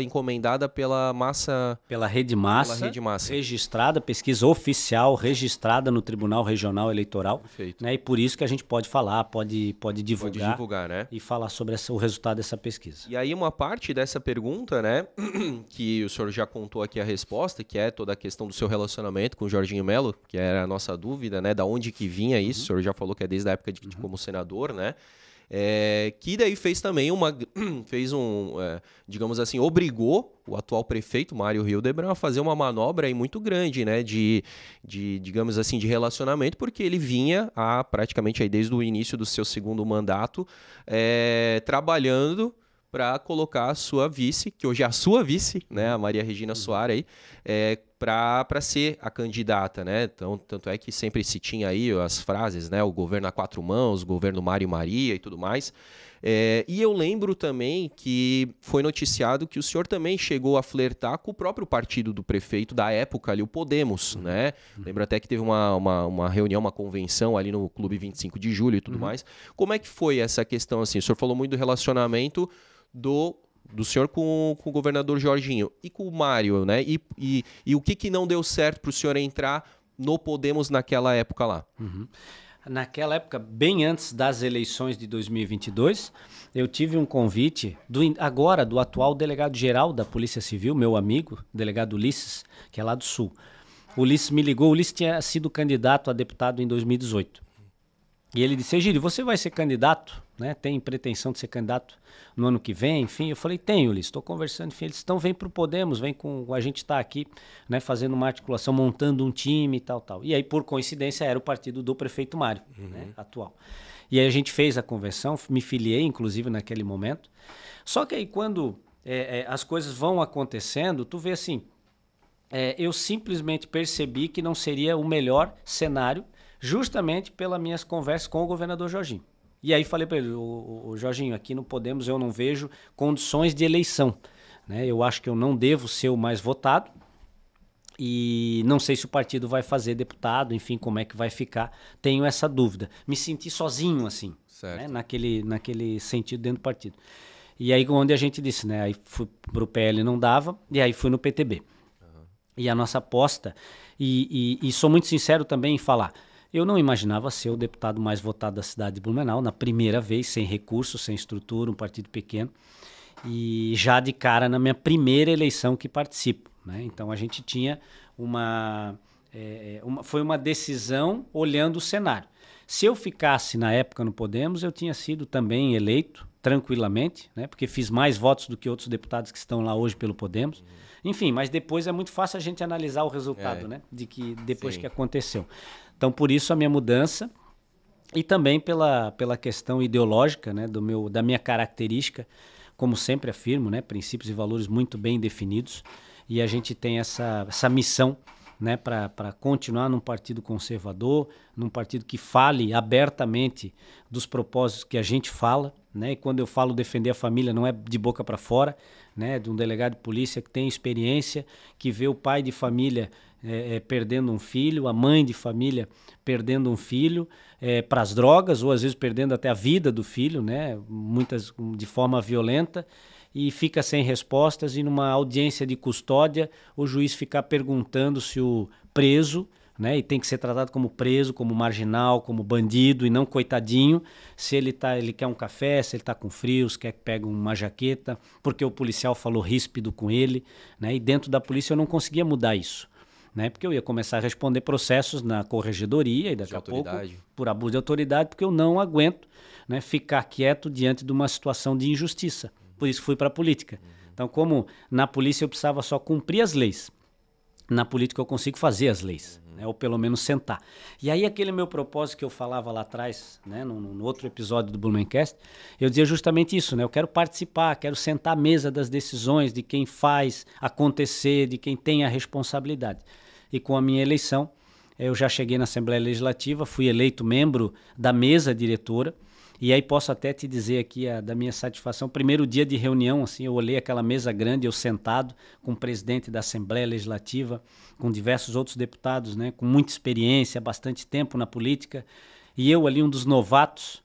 encomendada pela Rede Massa, registrada, pesquisa oficial, registrada no Tribunal Regional Eleitoral. Perfeito. Né, e por isso que a gente pode falar, pode divulgar, né? E falar sobre o resultado dessa pesquisa. E aí uma parte dessa pergunta, né, que o senhor já contou aqui a resposta, que é toda a questão do seu relacionamento com o Jorginho Melo, que era a nossa dúvida, né, da onde que vinha isso, o senhor já falou que é desde a época de como senador, né, que daí fez também digamos assim, obrigou o atual prefeito, Mário Hildebrand, a fazer uma manobra aí muito grande, né, digamos assim, de relacionamento, porque ele vinha praticamente aí desde o início do seu segundo mandato, trabalhando para colocar a sua vice, que hoje é a sua vice, né, a Maria Regina Soares, para ser a candidata, né? Então, tanto é que sempre se tinha aí as frases, né, o governo a 4 mãos, o governo Mário e Maria e tudo mais. E eu lembro também que foi noticiado que o senhor também chegou a flertar com o próprio partido do prefeito da época ali, o Podemos, né? Lembro até que teve uma reunião, uma convenção ali no Clube 25 de Julho e tudo mais. Como é que foi essa questão, assim? O senhor falou muito do relacionamento do senhor com o governador Jorginho e com o Mário, né? E o que não deu certo para o senhor entrar no Podemos naquela época lá? Naquela época, bem antes das eleições de 2022, eu tive um convite do atual delegado-geral da Polícia Civil, meu amigo, delegado Ulisses, que é lá do Sul. O Ulisses me ligou, o Ulisses tinha sido candidato a deputado em 2018. E ele disse: Egídio, você vai ser candidato, né? Tem pretensão de ser candidato no ano que vem? Enfim, eu falei, tenho, Ulisses, estou conversando. Enfim, eles então vem para o Podemos, vem com... A gente está aqui, né, fazendo uma articulação, montando um time e tal. E aí, por coincidência, era o partido do prefeito Mário, né, atual. E aí a gente fez a convenção, me filiei, inclusive, naquele momento. Só que aí, quando as coisas vão acontecendo, tu vê assim, eu simplesmente percebi que não seria o melhor cenário, justamente pelas minhas conversas com o governador Jorginho. E aí falei para ele, o Jorginho, aqui no Podemos eu não vejo condições de eleição, né? Eu acho que eu não devo ser o mais votado e não sei se o partido vai fazer deputado, enfim, como é que vai ficar. Tenho essa dúvida. Me senti sozinho, assim, né? naquele sentido dentro do partido. E aí onde a gente disse, né? Aí fui pro PL não dava, e aí fui no PTB. E a nossa aposta, e sou muito sincero também em falar, eu não imaginava ser o deputado mais votado da cidade de Blumenau, na primeira vez, sem recursos, sem estrutura, um partido pequeno, e já de cara na minha primeira eleição que participo, né? Então a gente tinha foi uma decisão olhando o cenário. Se eu ficasse na época no Podemos, eu tinha sido também eleito tranquilamente, né? Porque fiz mais votos do que outros deputados que estão lá hoje pelo Podemos. Enfim, mas depois é muito fácil a gente analisar o resultado, né? De que depois que aconteceu. Então, por isso a minha mudança e também pela questão ideológica, né? Da minha característica, como sempre afirmo, né? Princípios e valores muito bem definidos. E a gente tem essa missão, né? Para continuar num partido conservador, num partido que fale abertamente dos propósitos que a gente fala, né? E quando eu falo defender a família, não é de boca para fora, né? De um delegado de polícia que tem experiência, que vê o pai de família perdendo um filho, a mãe de família perdendo um filho para as drogas, ou às vezes perdendo até a vida do filho, né? Muitas de forma violenta, e fica sem respostas, e numa audiência de custódia o juiz ficar perguntando se o preso, né, e tem que ser tratado como preso, como marginal, como bandido e não coitadinho, se ele quer um café, se ele está com frio, se quer que pegue uma jaqueta, porque o policial falou ríspido com ele, né, e dentro da polícia eu não conseguia mudar isso, né, porque eu ia começar a responder processos na corregedoria e daqui a pouco por abuso de autoridade, porque eu não aguento, né, ficar quieto diante de uma situação de injustiça. Por isso fui para a política. Então, como na polícia eu precisava só cumprir as leis, na política eu consigo fazer as leis, né? Ou pelo menos sentar. E aí aquele meu propósito que eu falava lá atrás, né? No outro episódio do Blumencast, eu dizia justamente isso, né? Eu quero participar, quero sentar à mesa das decisões, de quem faz acontecer, de quem tem a responsabilidade. E com a minha eleição, eu já cheguei na Assembleia Legislativa, fui eleito membro da mesa diretora. E aí posso até te dizer aqui da minha satisfação, primeiro dia de reunião, assim, eu olhei aquela mesa grande, eu sentado com o presidente da Assembleia Legislativa, com diversos outros deputados, né, com muita experiência, bastante tempo na política, e eu ali um dos novatos,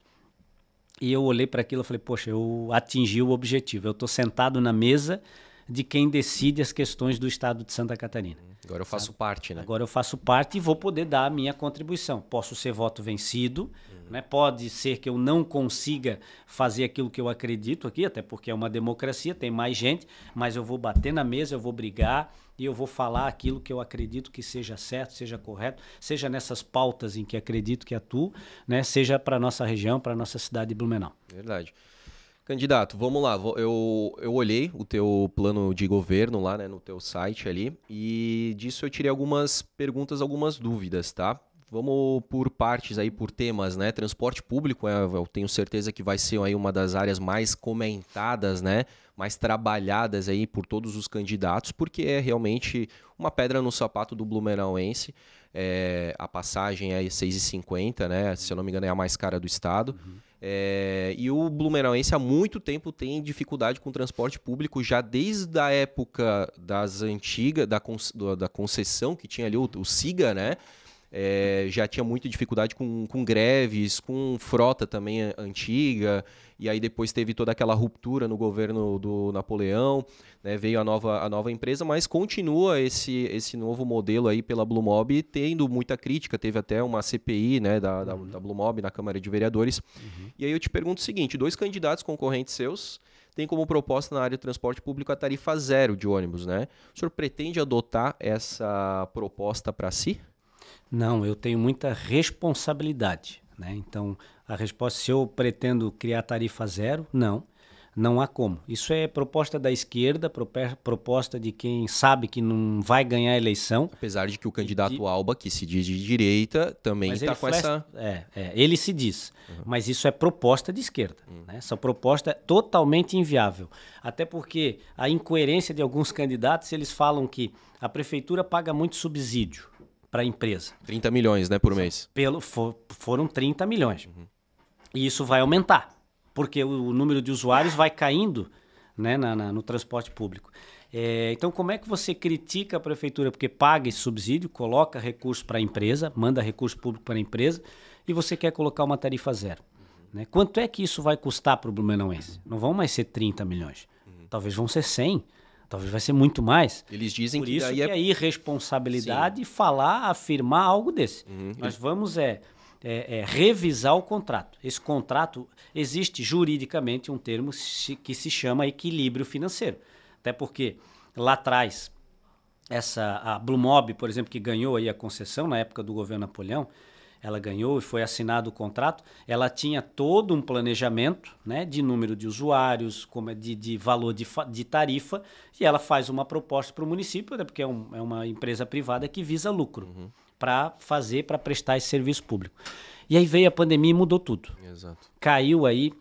e eu olhei para aquilo e falei, poxa, eu atingi o objetivo, eu estou sentado na mesa de quem decide as questões do estado de Santa Catarina. Agora eu faço parte, né? Agora eu faço parte e vou poder dar a minha contribuição. Posso ser voto vencido, né? Pode ser que eu não consiga fazer aquilo que eu acredito aqui, até porque é uma democracia, tem mais gente, mas eu vou bater na mesa, eu vou brigar e eu vou falar aquilo que eu acredito que seja certo, seja correto, seja nessas pautas em que acredito que atuo, né? Seja para a nossa região, para a nossa cidade de Blumenau. Verdade. Candidato, vamos lá. Eu olhei o teu plano de governo lá, né, no teu site ali, e disso eu tirei algumas perguntas, algumas dúvidas, tá? Vamos por partes aí, por temas, né? Transporte público, eu tenho certeza que vai ser aí uma das áreas mais comentadas, né? Mais trabalhadas aí por todos os candidatos, porque é realmente uma pedra no sapato do blumenauense. A passagem é 6,50, né? Se eu não me engano é a mais cara do estado. E o blumenauense há muito tempo tem dificuldade com o transporte público, já desde a época das antigas, da concessão que tinha ali, o SIGA, né? Já tinha muita dificuldade com greves, com frota também antiga, e aí depois teve toda aquela ruptura no governo do Napoleão, né? Veio a nova empresa, mas continua esse novo modelo aí pela Blumob tendo muita crítica, teve até uma CPI, né, da Blumob na Câmara de Vereadores. E aí eu te pergunto o seguinte, 2 candidatos concorrentes seus têm como proposta na área de transporte público a tarifa zero de ônibus, né? O senhor pretende adotar essa proposta para si? Não, eu tenho muita responsabilidade, né? Então, a resposta, se eu pretendo criar tarifa zero, não há como. Isso é proposta da esquerda, proposta de quem sabe que não vai ganhar a eleição. Apesar de que o candidato Alba, que se diz de direita, também está com essa... Ele se diz, mas isso é proposta de esquerda. Né? Essa proposta é totalmente inviável. Até porque a incoerência de alguns candidatos, eles falam que a prefeitura paga muito subsídio para a empresa. 30 milhões, né, por mês. Foram 30 milhões. E isso vai aumentar, porque o número de usuários vai caindo, né, no transporte público. Então, como é que você critica a prefeitura? Porque paga esse subsídio, coloca recurso para a empresa, manda recurso público para a empresa, e você quer colocar uma tarifa zero. Né? Quanto é que isso vai custar para o blumenauense? Não vão mais ser 30 milhões. Talvez vão ser 100, talvez vai ser muito mais. Eles dizem Por isso que é irresponsabilidade afirmar algo desse. Nós vamos revisar o contrato. Esse contrato, existe juridicamente um termo que se chama equilíbrio financeiro. Até porque lá atrás, a Blumob, por exemplo, que ganhou aí a concessão na época do governo Napoleão, ela ganhou e foi assinado o contrato, ela tinha todo um planejamento, né, de número de usuários, como de valor de tarifa, e ela faz uma proposta para o município, né, porque é uma empresa privada que visa lucro. Para prestar esse serviço público. E aí veio a pandemia e mudou tudo. Exato. Caiu aí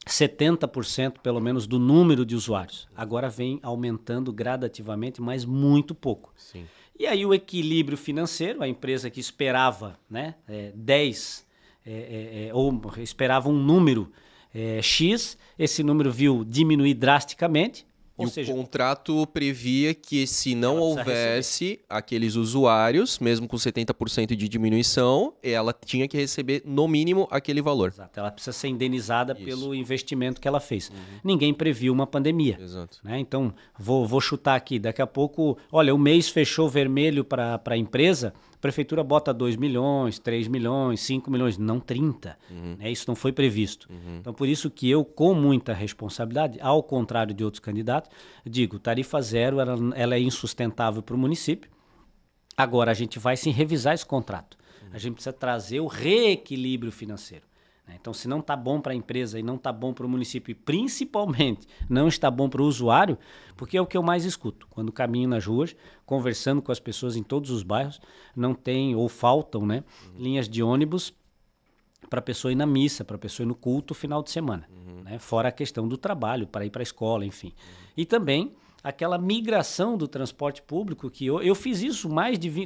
70% pelo menos do número de usuários. Agora vem aumentando gradativamente, mas muito pouco. Sim. E aí o equilíbrio financeiro, a empresa que esperava, né, 10, ou esperava um número X, esse número viu diminuir drasticamente. Ou seja, o contrato previa que se não houvesse aqueles usuários, mesmo com 70% de diminuição, ela tinha que receber no mínimo aquele valor. Exato, ela precisa ser indenizada pelo investimento que ela fez. Ninguém previu uma pandemia. Exato. Né? Então, vou chutar aqui, daqui a pouco, olha, o mês fechou vermelho para a empresa, a prefeitura bota 2 milhões, 3 milhões, 5 milhões, não 30. Né? Isso não foi previsto. Então, por isso que eu, com muita responsabilidade, ao contrário de outros candidatos, digo, tarifa zero ela é insustentável para o município. Agora, a gente vai sim revisar esse contrato. A gente precisa trazer o reequilíbrio financeiro. Né? Então, se não está bom para a empresa e não está bom para o município, e principalmente não está bom para o usuário, porque é o que eu mais escuto. Quando caminho nas ruas, conversando com as pessoas em todos os bairros, não tem ou faltam, né, linhas de ônibus para a pessoa ir na missa, para a pessoa ir no culto final de semana. Né? Fora a questão do trabalho, para ir para a escola, enfim. E também aquela migração do transporte público, que eu fiz isso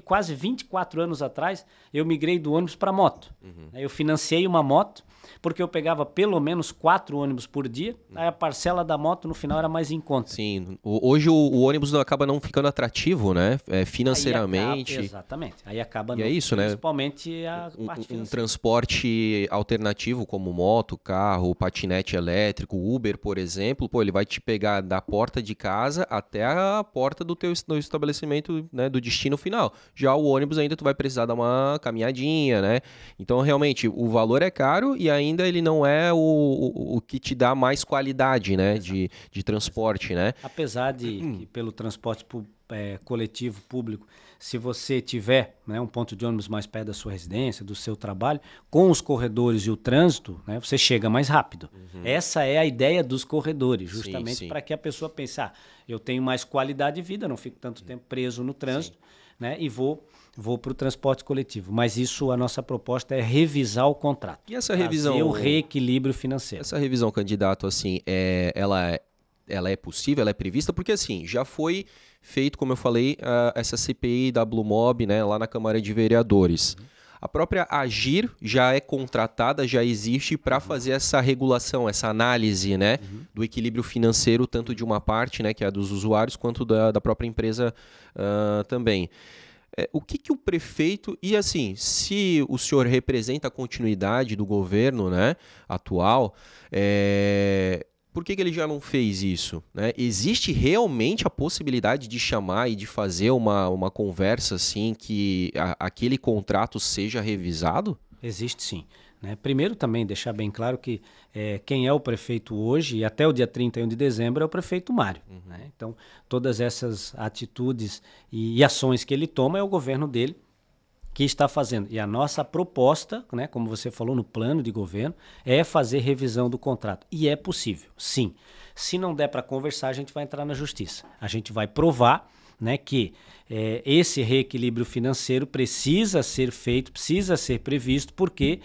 quase 24 anos atrás, eu migrei do ônibus para moto. Eu financiei uma moto, porque eu pegava pelo menos 4 ônibus por dia, aí a parcela da moto no final era mais em conta. Sim, hoje o ônibus acaba não ficando atrativo, né? Financeiramente. Exatamente, aí acaba e é isso, principalmente né? a parte financeira. Um transporte alternativo como moto, carro, patinete elétrico, Uber, por exemplo, ele vai te pegar da porta de casa até a porta do teu estabelecimento, né, do destino final. Já o ônibus ainda tu vai precisar dar uma caminhadinha, né? Então, realmente, o valor é caro e ainda ele não é o que te dá mais qualidade, né, de transporte, né? Apesar de que pelo transporte coletivo público, se você tiver, né, um ponto de ônibus mais perto da sua residência, do seu trabalho, com os corredores e o trânsito, né, você chega mais rápido. Essa é a ideia dos corredores, justamente para que a pessoa pense, eu tenho mais qualidade de vida, não fico tanto tempo preso no trânsito, né, e vou para o transporte coletivo. Mas isso, a nossa proposta é revisar o contrato. E essa revisão? Fazer o reequilíbrio financeiro. Essa revisão, candidato, assim, ela é possível, ela é prevista? Porque, assim, já foi feito, como eu falei, essa CPI da Blumob, né, lá na Câmara de Vereadores. A própria Agir já é contratada, já existe para fazer essa regulação, essa análise, né, do equilíbrio financeiro, tanto de uma parte, né, que é a dos usuários, quanto da própria empresa também. O que o prefeito... E assim, se o senhor representa a continuidade do governo, né, atual, por que ele já não fez isso? Né? Existe realmente a possibilidade de chamar e de fazer uma conversa assim que aquele contrato seja revisado? Existe sim. Né? Primeiro também deixar bem claro que quem é o prefeito hoje e até o dia 31 de dezembro é o prefeito Mário. Né? Então, todas essas atitudes e ações que ele toma é o governo dele que está fazendo. E a nossa proposta, né, como você falou no plano de governo, é fazer revisão do contrato. E é possível, sim. Se não der para conversar, a gente vai entrar na justiça. A gente vai provar, né, que esse reequilíbrio financeiro precisa ser feito, precisa ser previsto, porque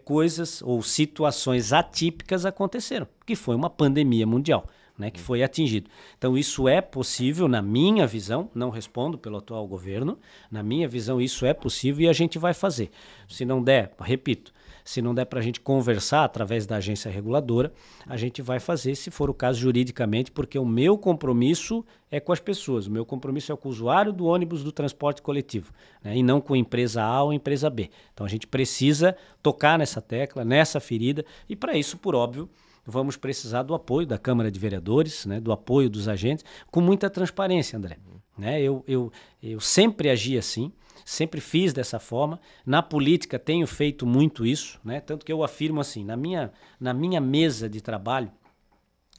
coisas ou situações atípicas aconteceram, que foi uma pandemia mundial, né, que foi atingido. Então isso é possível, na minha visão, não respondo pelo atual governo, na minha visão isso é possível e a gente vai fazer. Se não der, repito, se não der para a gente conversar através da agência reguladora, a gente vai fazer, se for o caso, juridicamente, porque o meu compromisso é com as pessoas, o meu compromisso é com o usuário do ônibus do transporte coletivo, né, e não com a empresa A ou a empresa B. Então a gente precisa tocar nessa tecla, nessa ferida, e para isso, por óbvio, vamos precisar do apoio da Câmara de Vereadores, né, do apoio dos agentes, com muita transparência, André. Né, eu sempre agi assim, sempre fiz dessa forma. Na política tenho feito muito isso, né? Tanto que eu afirmo assim, na minha mesa de trabalho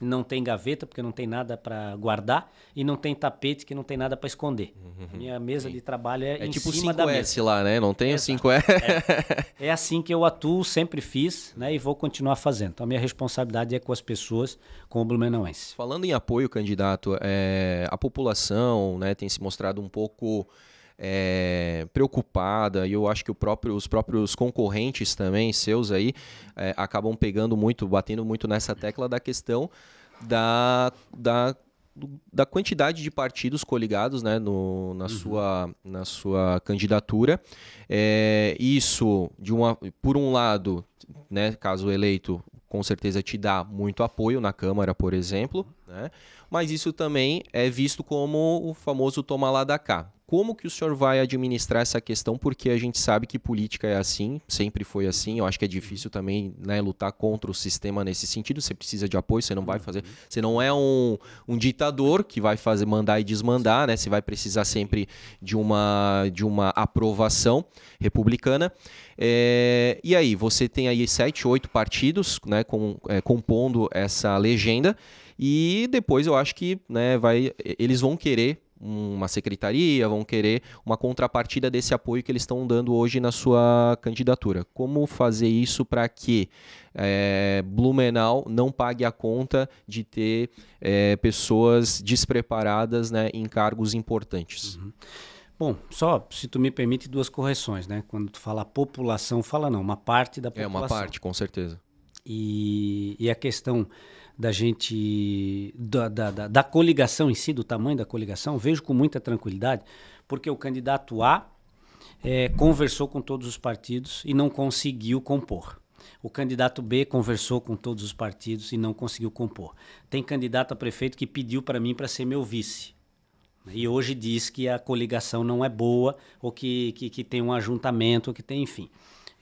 não tem gaveta, porque não tem nada para guardar, e não tem tapete, que não tem nada para esconder. A minha mesa de trabalho é em tipo cima da mesa. 5S lá, né? Não tem o 5S. É assim que eu atuo, sempre fiz, né? E vou continuar fazendo. Então a minha responsabilidade é com as pessoas, com o blumenauense. Falando em apoio, candidato, a população, né, tem se mostrado um pouco preocupada, e eu acho que os próprios concorrentes também, seus aí, acabam pegando muito, batendo muito nessa tecla da questão da quantidade de partidos coligados, né, na sua candidatura. Isso, por um lado, né, caso eleito, com certeza te dá muito apoio na Câmara, por exemplo, né? Mas isso também é visto como o famoso toma lá da cá. Como que o senhor vai administrar essa questão? Porque a gente sabe que política é assim, sempre foi assim. Eu acho que é difícil também, né, lutar contra o sistema nesse sentido. Você precisa de apoio, você não vai fazer. Você não é um ditador que vai mandar e desmandar, né? Você vai precisar sempre de uma aprovação republicana. E aí, você tem aí 7, 8 partidos, né, compondo essa legenda. E depois eu acho que, né, eles vão querer uma secretaria, vão querer uma contrapartida desse apoio que eles estão dando hoje na sua candidatura. Como fazer isso para que Blumenau não pague a conta de ter pessoas despreparadas, né, em cargos importantes? Uhum. Bom, só se tu me permite 2 correções, né? Quando tu fala população, fala não, uma parte da população. Uma parte, com certeza. E a questão da gente, da coligação em si, do tamanho da coligação, vejo com muita tranquilidade, porque o candidato A conversou com todos os partidos e não conseguiu compor. O candidato B conversou com todos os partidos e não conseguiu compor. Tem candidato a prefeito que pediu para mim para ser meu vice. E hoje diz que a coligação não é boa, ou que tem um ajuntamento, ou que tem, enfim.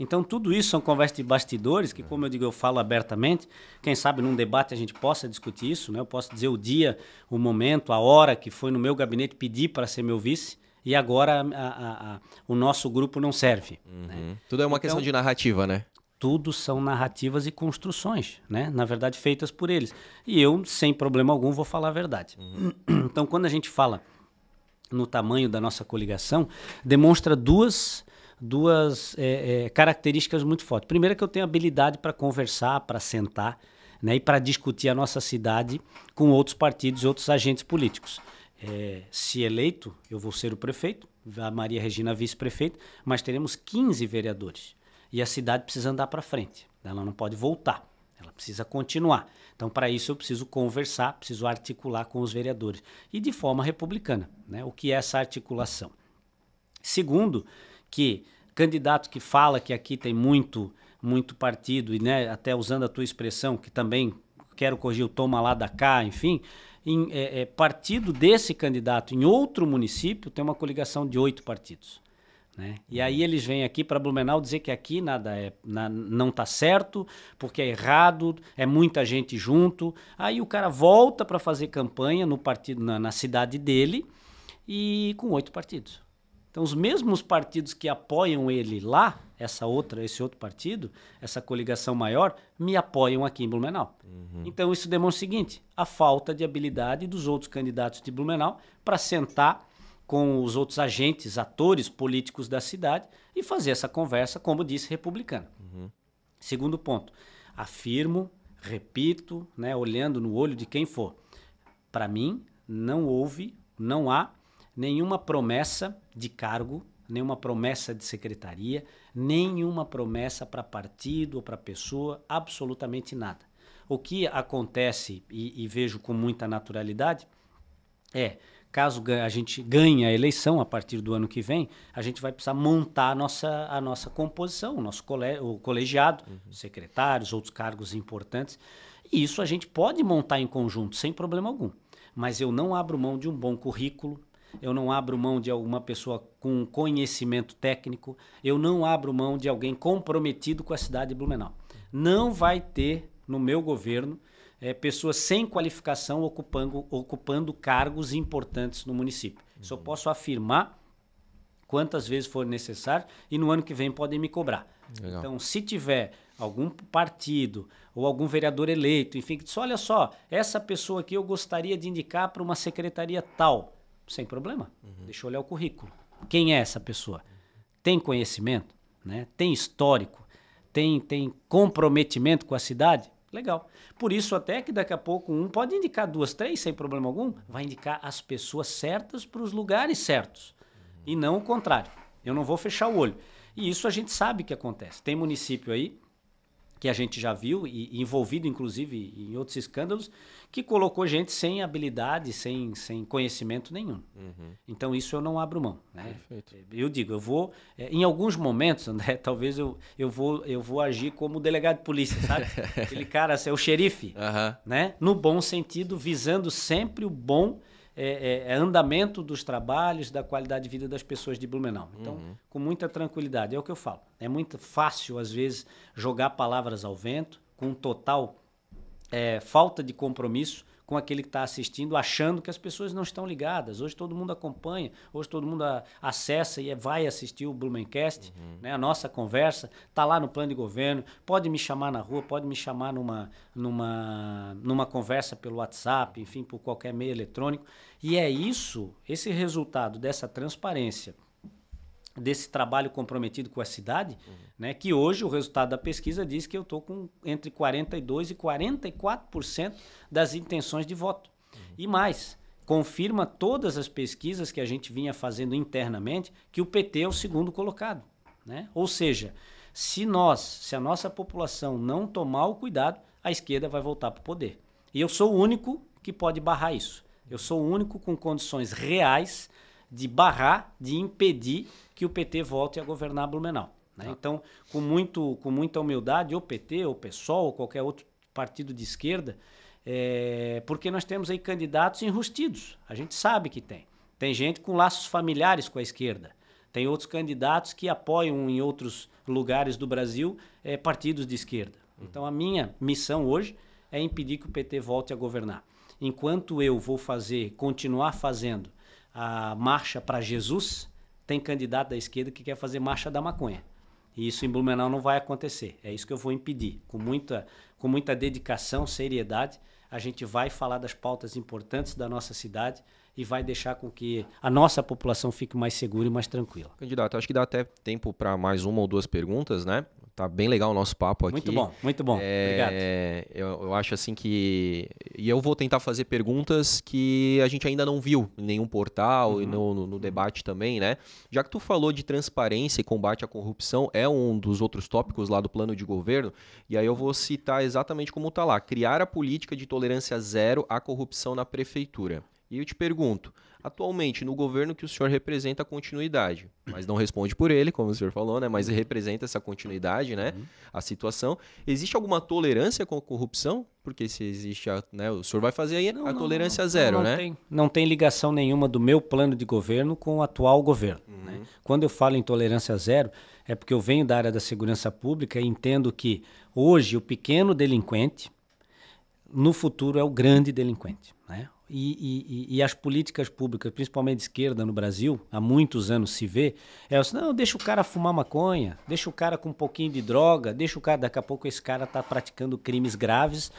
Então, tudo isso são conversas de bastidores, que, como eu digo, eu falo abertamente. Quem sabe num debate a gente possa discutir isso, né? Eu posso dizer o dia, o momento, a hora que foi no meu gabinete pedir para ser meu vice, e agora o nosso grupo não serve. Né? Tudo é uma questão de narrativa, né? Tudo são narrativas e construções, né? Na verdade, feitas por eles. E eu, sem problema algum, vou falar a verdade. Então, quando a gente fala no tamanho da nossa coligação, demonstra duas características muito fortes. Primeiro é que eu tenho habilidade para conversar, para sentar, né, e para discutir a nossa cidade com outros partidos e outros agentes políticos. Se eleito, eu vou ser o prefeito, a Maria Regina vice-prefeito, mas teremos 15 vereadores. E a cidade precisa andar para frente, ela não pode voltar, ela precisa continuar. Então, para isso, eu preciso conversar, preciso articular com os vereadores. E de forma republicana, né? O que é essa articulação? Segundo, que candidato que fala que aqui tem muito partido, e, né, até usando a tua expressão, que também quero corrigir o toma lá da cá, enfim, partido desse candidato em outro município tem uma coligação de 8 partidos. Né? E aí eles vêm aqui para Blumenau dizer que aqui não está certo, porque é errado, é muita gente junto. Aí o cara volta para fazer campanha no partido, na cidade dele, e com 8 partidos. Então, os mesmos partidos que apoiam ele lá, esse outro partido, essa coligação maior, me apoiam aqui em Blumenau. Então, isso demonstra o seguinte: a falta de habilidade dos outros candidatos de Blumenau para sentar com os outros agentes, atores políticos da cidade e fazer essa conversa, como disse, republicana. Segundo ponto, afirmo, repito, né, olhando no olho de quem for, para mim não há nenhuma promessa de cargo, nenhuma promessa de secretaria, nenhuma promessa para partido ou para pessoa, absolutamente nada. O que acontece, e vejo com muita naturalidade, caso a gente ganhe a eleição a partir do ano que vem, a gente vai precisar montar a nossa composição, o nosso colegiado, secretários, outros cargos importantes. E isso a gente pode montar em conjunto, sem problema algum. Mas eu não abro mão de um bom currículo, eu não abro mão de alguma pessoa com conhecimento técnico, eu não abro mão de alguém comprometido com a cidade de Blumenau. Não vai ter no meu governo pessoas sem qualificação ocupando cargos importantes no município. Isso eu posso afirmar quantas vezes for necessário e no ano que vem podem me cobrar. Legal. Então, se tiver algum partido ou algum vereador eleito, enfim, que diz, olha só, essa pessoa aqui eu gostaria de indicar para uma secretaria tal, sem problema, deixa eu olhar o currículo. Quem é essa pessoa? Tem conhecimento? Né? Tem histórico? Tem comprometimento com a cidade? Legal. Por isso até que daqui a pouco um pode indicar 2, 3, sem problema algum, vai indicar as pessoas certas para os lugares certos. E não o contrário. Eu não vou fechar o olho. E isso a gente sabe que acontece. Tem município aí que a gente já viu, e envolvido inclusive em outros escândalos, que colocou gente sem habilidade, sem conhecimento nenhum. Então isso eu não abro mão. Né? Eu digo, eu vou, em alguns momentos, André, talvez eu vou agir como delegado de polícia, sabe? Aquele cara, é o xerife, né? No bom sentido, visando sempre o bom andamento dos trabalhos, da qualidade de vida das pessoas de Blumenau. Então, com muita tranquilidade, é o que eu falo. É muito fácil, às vezes, jogar palavras ao vento, com total falta de compromisso com aquele que está assistindo, achando que as pessoas não estão ligadas. Hoje todo mundo acompanha, hoje todo mundo acessa e vai assistir o Blumencast, né? A nossa conversa está lá no plano de governo, pode me chamar na rua, pode me chamar numa conversa pelo WhatsApp, enfim, por qualquer meio eletrônico. E é isso, esse resultado dessa transparência, desse trabalho comprometido com a cidade, né, que hoje o resultado da pesquisa diz que eu estou com entre 42% e 44% das intenções de voto. E mais, confirma todas as pesquisas que a gente vinha fazendo internamente que o PT é o segundo colocado. Né? Ou seja, se a nossa população não tomar o cuidado, a esquerda vai voltar para o poder. E eu sou o único que pode barrar isso. Eu sou o único com condições reais de barrar, de impedir que o PT volte a governar Blumenau. Né? Então, com muita humildade, ou PT, ou PSOL, ou qualquer outro partido de esquerda, porque nós temos aí candidatos enrustidos. A gente sabe que tem. Tem gente com laços familiares com a esquerda. Tem outros candidatos que apoiam em outros lugares do Brasil partidos de esquerda. Então, a minha missão hoje é impedir que o PT volte a governar. Enquanto eu vou continuar fazendo a marcha para Jesus, tem candidato da esquerda que quer fazer marcha da maconha. E isso em Blumenau não vai acontecer. É isso que eu vou impedir. Com muita dedicação, seriedade, a gente vai falar das pautas importantes da nossa cidade e vai deixar com que a nossa população fique mais segura e mais tranquila. Candidato, acho que dá até tempo para mais uma ou duas perguntas, né? Tá bem legal o nosso papo aqui. Muito bom, muito bom. Obrigado. Eu acho assim que... E eu vou tentar fazer perguntas que a gente ainda não viu em nenhum portal e no debate também, né? Já que tu falou de transparência e combate à corrupção, é um dos outros tópicos lá do plano de governo, e aí eu vou citar exatamente como tá lá. Criar a política de tolerância zero à corrupção na prefeitura. E eu te pergunto, atualmente no governo que o senhor representa a continuidade, mas não responde por ele, como o senhor falou, né? Mas representa essa continuidade, né? A situação. Existe alguma tolerância com a corrupção? Porque se existe, né? O senhor vai fazer aí a tolerância zero, né? Não tem ligação nenhuma do meu plano de governo com o atual governo. Né? Quando eu falo em tolerância zero, é porque eu venho da área da segurança pública e entendo que hoje o pequeno delinquente, no futuro, é o grande delinquente, né? E as políticas públicas, principalmente de esquerda no Brasil, há muitos anos se vê, assim, não, deixa o cara fumar maconha, deixa o cara com um pouquinho de droga, deixa o cara, daqui a pouco esse cara está praticando crimes graves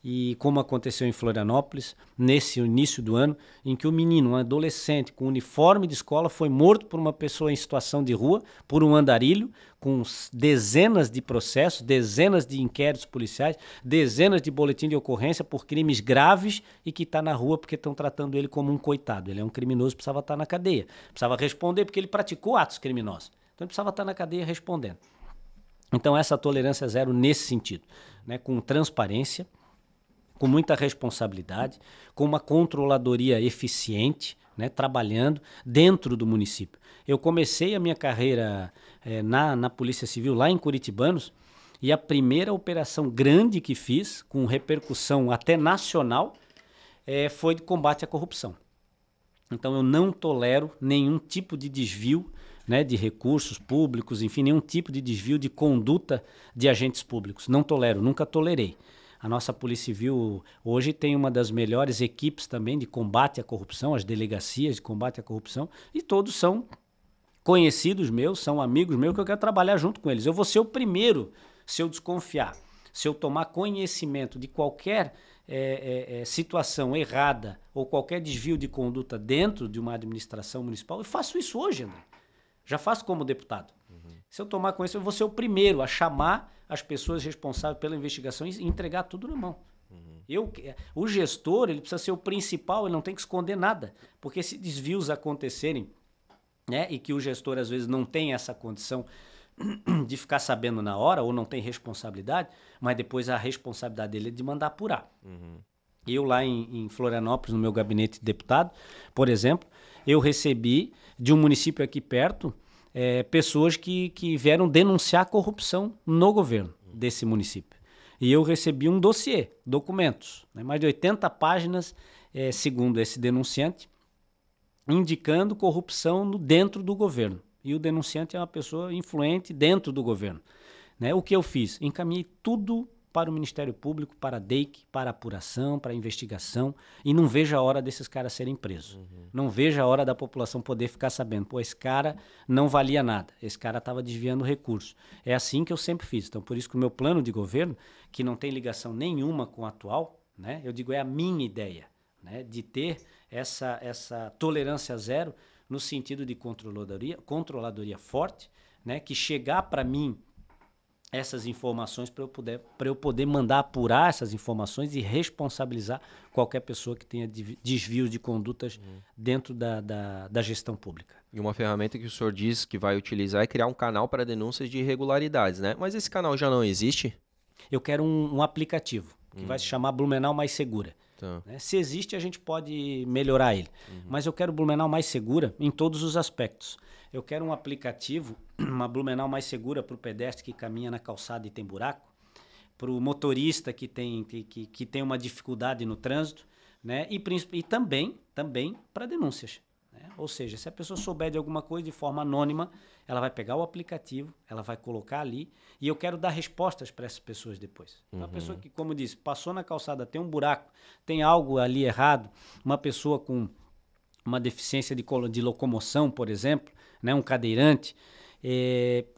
E como aconteceu em Florianópolis, nesse início do ano, em que o menino, um adolescente com uniforme de escola, foi morto por uma pessoa em situação de rua, por um andarilho, com dezenas de processos, dezenas de inquéritos policiais, dezenas de boletins de ocorrência por crimes graves e que está na rua porque estão tratando ele como um coitado. Ele é um criminoso, precisava estar na cadeia, precisava responder porque ele praticou atos criminosos. Então ele precisava estar na cadeia respondendo. Então essa tolerância zero nesse sentido, né, com transparência, com muita responsabilidade, com uma controladoria eficiente, né, trabalhando dentro do município. Eu comecei a minha carreira na Polícia Civil lá em Curitibanos e a primeira operação grande que fiz, com repercussão até nacional, foi de combate à corrupção. Então eu não tolero nenhum tipo de desvio, né, de recursos públicos, enfim, nenhum tipo de desvio de conduta de agentes públicos. Não tolero, nunca tolerei. A nossa Polícia Civil hoje tem uma das melhores equipes também de combate à corrupção, as delegacias de combate à corrupção, e todos são conhecidos meus, são amigos meus, que eu quero trabalhar junto com eles. Eu vou ser o primeiro, se eu desconfiar, se eu tomar conhecimento de qualquer situação errada ou qualquer desvio de conduta dentro de uma administração municipal. Eu faço isso hoje, André. Já faço como deputado. Se eu tomar conhecimento, eu vou ser o primeiro a chamar as pessoas responsáveis pela investigação e entregar tudo na mão. O gestor, ele precisa ser o principal, ele não tem que esconder nada. Porque se desvios acontecerem, né, e que o gestor às vezes não tem essa condição de ficar sabendo na hora ou não tem responsabilidade, mas depois a responsabilidade dele é de mandar apurar. Eu lá em Florianópolis, no meu gabinete de deputado, por exemplo, eu recebi de um município aqui perto pessoas que vieram denunciar corrupção no governo desse município. E eu recebi um dossiê, documentos, né, mais de 80 páginas, segundo esse denunciante, indicando corrupção dentro do governo. E o denunciante é uma pessoa influente dentro do governo. Né? O que eu fiz? Encaminhei tudo para o Ministério Público, para a DEIC, para a apuração, para a investigação, e não vejo a hora desses caras serem presos. Não vejo a hora da população poder ficar sabendo, pô, esse cara não valia nada, esse cara estava desviando recursos. É assim que eu sempre fiz. Então, por isso que o meu plano de governo, que não tem ligação nenhuma com o atual, né, eu digo, é a minha ideia, né, de ter essa tolerância zero no sentido de controladoria forte, né, que chegar para mim essas informações para eu poder mandar apurar essas informações e responsabilizar qualquer pessoa que tenha desvios de condutas dentro da gestão pública. E uma ferramenta que o senhor diz que vai utilizar é criar um canal para denúncias de irregularidades, né? Mas esse canal já não existe? Eu quero um aplicativo que vai se chamar Blumenau Mais Segura. Tá. Né? Se existe, a gente pode melhorar ele. Mas eu quero Blumenau Mais Segura em todos os aspectos. Eu quero um aplicativo, uma Blumenau mais segura para o pedestre que caminha na calçada e tem buraco, para o motorista que tem uma dificuldade no trânsito, né? E também para denúncias. Né? Ou seja, se a pessoa souber de alguma coisa de forma anônima, ela vai pegar o aplicativo, ela vai colocar ali, e eu quero dar respostas para essas pessoas depois. Uma pessoa que, como disse, passou na calçada, tem um buraco, tem algo ali errado, uma pessoa com uma deficiência de locomoção, por exemplo, né, um cadeirante,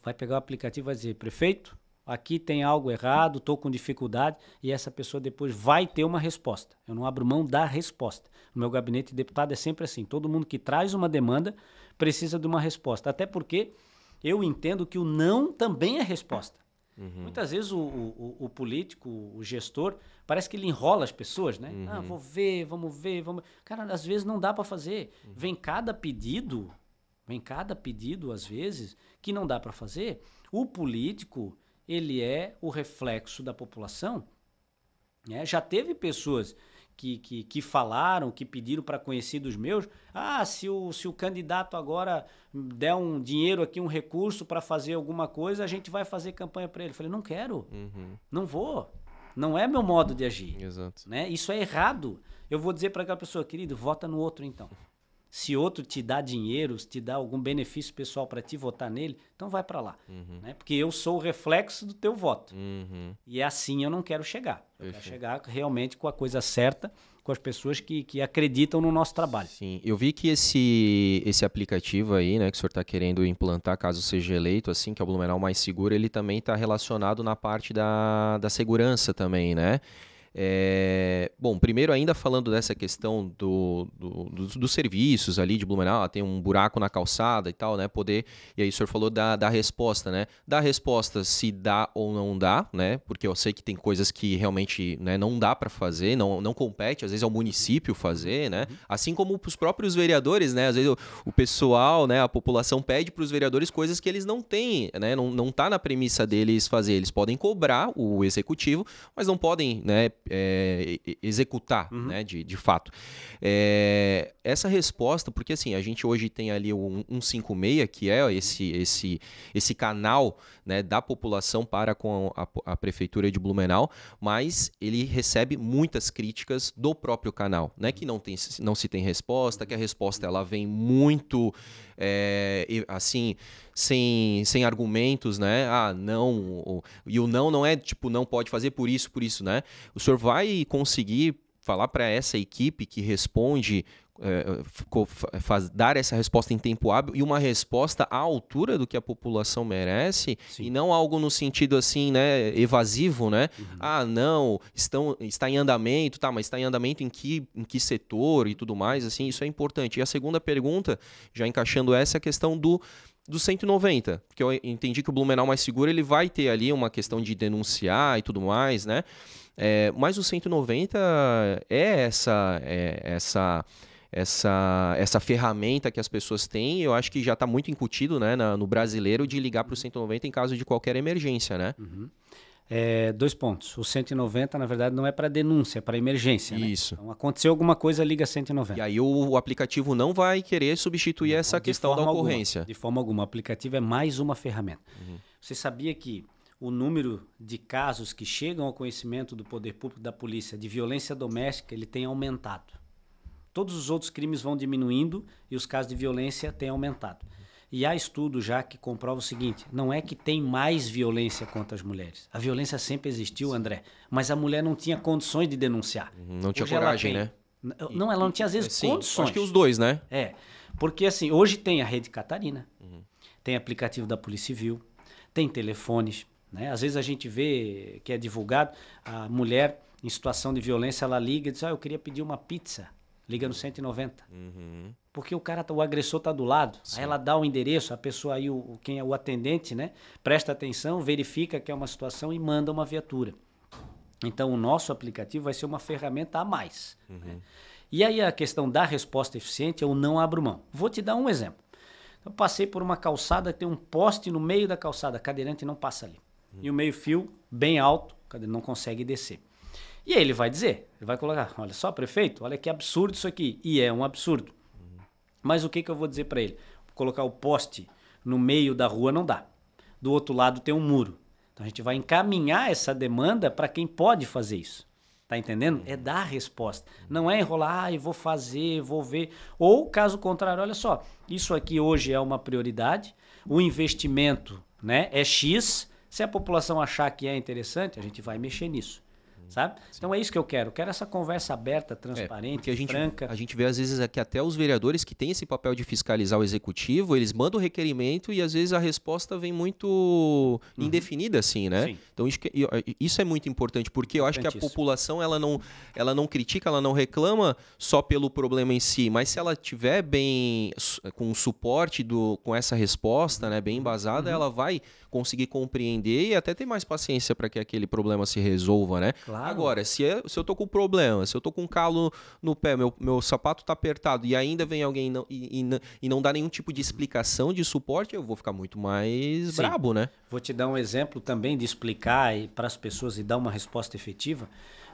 vai pegar o aplicativo e vai dizer, prefeito, aqui tem algo errado, estou com dificuldade, e essa pessoa depois vai ter uma resposta. Eu não abro mão da resposta. No meu gabinete de deputado é sempre assim, todo mundo que traz uma demanda precisa de uma resposta, até porque eu entendo que o não também é resposta. Muitas vezes o político, o gestor, parece que ele enrola as pessoas, né? Ah, vou ver, vamos ver, vamos... Cara, às vezes não dá para fazer. Vem cada pedido, às vezes, que não dá para fazer. O político, ele é o reflexo da população. Né? Já teve pessoas que falaram, que pediram para conhecidos meus, se o candidato agora der um dinheiro aqui, um recurso para fazer alguma coisa, a gente vai fazer campanha para ele. Eu falei, não quero, não vou, não é meu modo de agir. Exato. Né? Isso é errado. Eu vou dizer para aquela pessoa, querido, vota no outro então. Se outro te dá dinheiro, se te dá algum benefício pessoal para ti votar nele, então vai para lá. Né? Porque eu sou o reflexo do teu voto. E assim eu não quero chegar. Eu quero chegar realmente com a coisa certa, com as pessoas que acreditam no nosso trabalho. Sim, eu vi que esse aplicativo aí, né, que o senhor está querendo implantar, caso seja eleito, assim, que é o Blumenau Mais Seguro, ele também está relacionado na parte da segurança também, né? Bom, primeiro ainda falando dessa questão dos serviços ali de Blumenau, tem um buraco na calçada e tal, né? E aí o senhor falou da resposta, né? Da resposta se dá ou não dá, né? Porque eu sei que tem coisas que realmente, né, não dá para fazer, não compete, às vezes é o município fazer, né? Assim como os próprios vereadores, né? Às vezes o pessoal, né, a população pede para os vereadores coisas que eles não têm, né? Não tá na premissa deles fazer. Eles podem cobrar o executivo, mas não podem, né, executar, né, de fato. Essa resposta, porque assim, a gente hoje tem ali o 156, que é esse canal, né, da população para com a prefeitura de Blumenau, mas ele recebe muitas críticas do próprio canal, né, que não se tem resposta, que a resposta ela vem muito assim, sem argumentos, né? Não, e o não é tipo, não pode fazer por isso, né? O senhor vai conseguir falar para essa equipe que responde, dar essa resposta em tempo hábil e uma resposta à altura do que a população merece. Sim. E não algo no sentido assim, né, evasivo, né? Não, está em andamento, tá, mas está em andamento em que setor e tudo mais, assim, isso é importante. E a segunda pergunta, já encaixando essa, é a questão do 190, porque eu entendi que o Blumenau Mais Seguro ele vai ter ali uma questão de denunciar e tudo mais, né? Mas o 190 é essa ferramenta que as pessoas têm. Eu acho que já está muito incutido, né, no brasileiro de ligar para o 190 em caso de qualquer emergência, né? 2 pontos. O 190, na verdade, não é para denúncia, é para emergência. Isso. Né? Então, aconteceu alguma coisa, liga 190. E aí o aplicativo não vai querer substituir essa questão da ocorrência. De forma alguma. O aplicativo é mais uma ferramenta. Você sabia que o número de casos que chegam ao conhecimento do poder público, da polícia, de violência doméstica, ele tem aumentado. Todos os outros crimes vão diminuindo e os casos de violência têm aumentado. E há estudos já que comprovam o seguinte, não é que tem mais violência contra as mulheres. A violência sempre existiu, André, mas a mulher não tinha condições de denunciar. Não tinha coragem, né? Não, ela não tinha, às vezes, condições. Acho que os dois, né? Porque assim, hoje tem a Rede Catarina, tem aplicativo da Polícia Civil, tem telefones, né? Às vezes a gente vê que é divulgado, a mulher em situação de violência, ela liga e diz, eu queria pedir uma pizza. Liga no 190. Porque o agressor está do lado. Sim. Aí ela dá o endereço, a pessoa aí, quem é o atendente, né? Presta atenção, verifica que é uma situação e manda uma viatura. Então o nosso aplicativo vai ser uma ferramenta a mais. Né? E aí a questão da resposta eficiente, eu não abro mão. Vou te dar um exemplo. Eu passei por uma calçada, tem um poste no meio da calçada, cadeirante não passa ali. E o meio-fio bem alto, o cadeirante não consegue descer. E aí ele vai dizer, ele vai colocar, olha só, prefeito, olha que absurdo isso aqui. E é um absurdo. Mas o que eu vou dizer para ele? Colocar o poste no meio da rua não dá. Do outro lado tem um muro. Então a gente vai encaminhar essa demanda para quem pode fazer isso. Tá entendendo? É dar a resposta. Não é enrolar, eu vou fazer, vou ver. Ou, caso contrário, olha só, isso aqui hoje é uma prioridade, o investimento, né, é X. Se a população achar que é interessante, a gente vai mexer nisso. Sabe? Então é isso que eu quero. Eu quero essa conversa aberta, transparente, franca. A gente vê às vezes que até os vereadores que têm esse papel de fiscalizar o executivo, eles mandam o requerimento e às vezes a resposta vem muito indefinida assim, né? Sim. Então isso é muito importante, porque eu acho que a população ela não critica, ela não reclama só pelo problema em si, mas se ela tiver bem com o suporte com essa resposta, né, bem embasada, ela vai conseguir compreender e até ter mais paciência para que aquele problema se resolva, né? Claro. Agora, se eu tô com problema, se eu tô com um calo no pé, meu sapato tá apertado e ainda vem alguém e não dá nenhum tipo de explicação, de suporte, eu vou ficar muito mais brabo, né? Vou te dar um exemplo também de explicar para as pessoas e dar uma resposta efetiva,